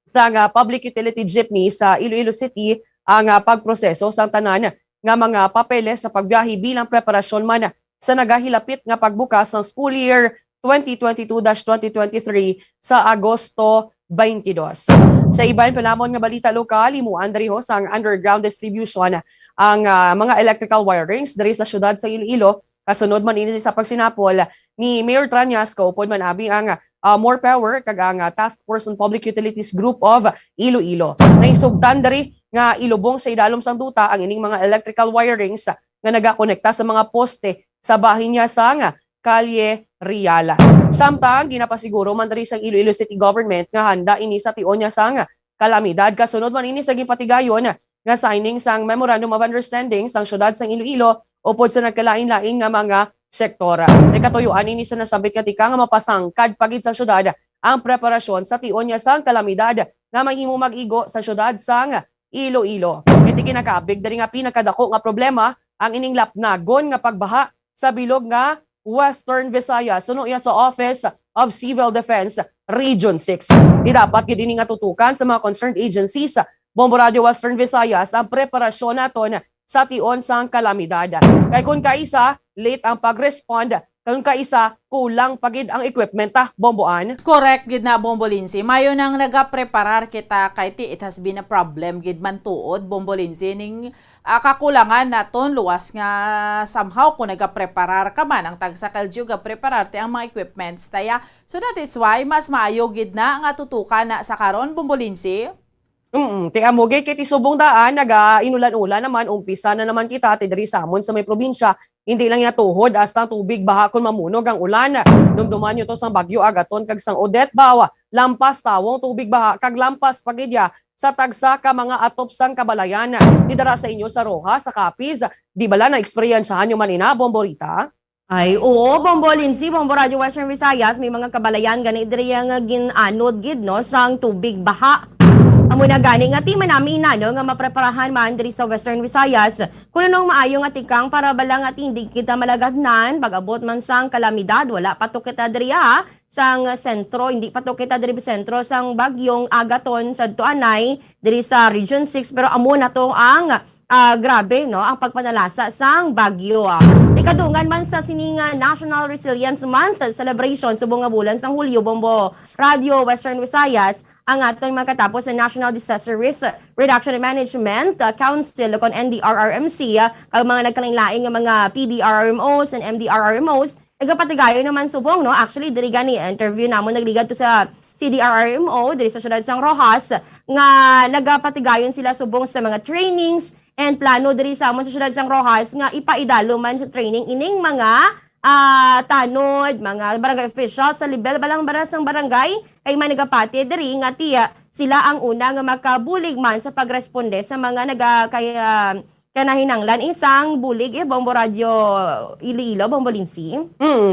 sa public utility jeepney sa Iloilo City ang pagproseso sang tanan nga mga papeles sa pagbiyahe bilang preparasyon man sa nagahilapit nga pagbukas ng school year 2022-2023 sa Agosto 22. Sa iban pa namon nga balita lokal, imuan diri ho sang underground distribution ang mga electrical wirings diri sa syudad sa Iloilo. Kasunod man ini sa pagsinapol ni Mayor Tranyasco upod man abi ang more power kag ang Task Force on Public Utilities Group of Iloilo. Naisugtan diri nga ilubong sa idalom sang duta ang ining mga electrical wirings nga nagakonekta sa mga poste sa bahin niya sang Kalye Riala. Samtang ginapasiguro man diri sang Iloilo City Government nga handa ini sa tion niya sang kalamidad. Kasunod man ini sa gipatigayon nga signing sang Memorandum of Understanding sang syudad sang Iloilo upod sa nagkalain-lain nga mga sektora. Nakatuyuan ini sa nasabit katika nga mapasangkad pagid sa syudad ang preparasyon sa tion niya sang kalamidad nga mahimo mag-igo sa syudad sang Iloilo. Iti kinakabig diri nga pinakadako nga problema ang ining lapnagon nga pagbaha sa bilog nga Western Visayas suno iya sa Office of Civil Defense Region 6. Di dapat gid ini nga tutukan sa mga concerned agencies Bombo Radio Western Visayas ang preparasyon naton sa tion sang kalamidad. Kay kun kaisa late ang pag-respond, kun kaisa kulang pagid ang equipment Bomboan. Correct gid na Bombolinsi. Mayo nang nagapreparar kita kay it has been a problem gid man tuod Bombolinsi ning kakulangan naton luwas nga somehow kung nagapreparar ka man ang tagsakal jud ga preparar ti ang mga equipments taya. So that is why mas maayo gid na nga tutukan na sa karon Bombolinsi. Ti amogay kay ti subong daan naga-inulan-ulan naman umpisa na naman kita ti diri sa amon sa may probinsya. Hindi lang ya tuhod hasta tubig baha kun mamunog ang ulan. Dumduman nyo to sang bagyo agaton kag sang Odette bawa. Lampas tawong tubig baha kag lampas pagidya sa tagsa ka mga atop sang kabalayan. Didara sa inyo sa Roja, sa Capiz. Di bala na eksperyensahan nyo man ina Bomborita? Ay, oo, Bombolinsi, Bombo Radio Western Visayas, may mga kabalayan gani diri nga ginanod gid no sang tubig baha. Amo na gani nga tima namin no nga mapreparahan man diri sa Western Visayas kuno nung maayo nga tikang para balang at hindi kita malagatnan pag-abot man sang kalamidad wala pato kita diri sang sentro hindi pato kita diri sa sentro sang bagyong Agaton sa Tuanay diri sa Region 6 pero amo na to ang grabe no ang pagpanalasa sang bagyo. Ikadungan man sa sininga National Resilience Month celebration subong nga bulan sang Hulyo Bombo Radio Western Visayas ang aton makatapos sa National Disaster Risk Reduction and Management Council kon NDRRMC kag mga nagkalain-laing nga mga PDRRMOs and MDRRMOs igapatigayo naman subong no actually diri gani interview namo nagligad to sa CDRRMO diri sa syudad sang Rojas nga nagapatigayon sila subong sa mga trainings and plano diri sa amon sa syudad sang Rojas nga ipaidalo man sa training ining mga tanod, mga barangay officials sa level balang barasang barangay kay managapati diri nga tiya sila ang una nga makabulig man sa pagresponde sa mga kanahinanglan isang bulig Bombo Radio Iloilo, Bombo Lindsay.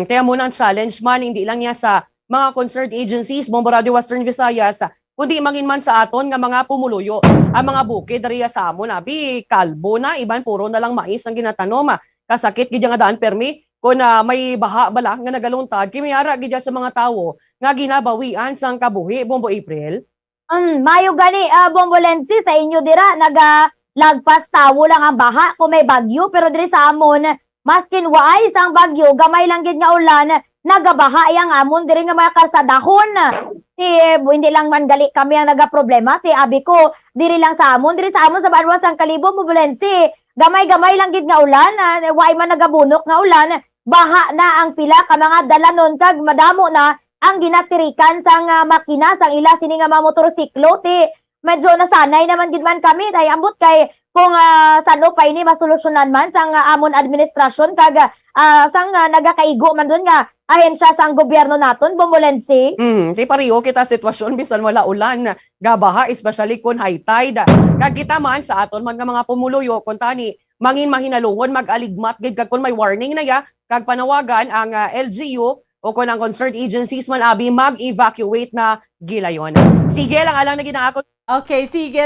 Kaya muna ang challenge man hindi lang niya sa mga concerned agencies Bombo Radio Western Visayas kundi mangin man sa aton nga mga pumuluyo ang mga bukid diri sa amon abi kalbo na iban puro na lang mais ang ginatanom kasakit gid nga daan permi kung may baha bala nga nagaluntad kimiyara gid sa mga tawo nga ginabawian sang kabuhi Bombo April. Mayo gani Bombo Lensi sa inyo dira lagpas tawo lang ang baha kung may bagyo pero diri sa amon maskin waay sang bagyo gamay lang gid nga ulan nagabaha yang amon diri nga mga kasadahon. Hindi lang man gali kami ang nagaproblema abi ko diri lang sa amon sa Banwas ang Kalibo Bombo Lensi gamay-gamay lang gid nga ulan waay man nagabunok nga ulan baha na ang pila ka mga dalanon kag madamo na ang ginatirikan sang makina sang ila sini nga mga motorsiklo medyo nasanay naman gid man kami dahil ambot kay kung sano pa ini masolusyonan man sang amon administrasyon kag sang nagakaigo man doon nga ahensya sang gobyerno naton Bombo Lensi. Di pariyo kita sitwasyon bisan wala ulan gabaha especially kun high tide kag kita man sa aton man nga mga pumuluyo kun tani mangin mahinalungon mag-aligmat gid kag kun may warning na ya kag panawagan ang LGU o kun ang concerned agencies man abi mag-evacuate na gilayon. Sige lang alang na ginaakot. Okay, sige.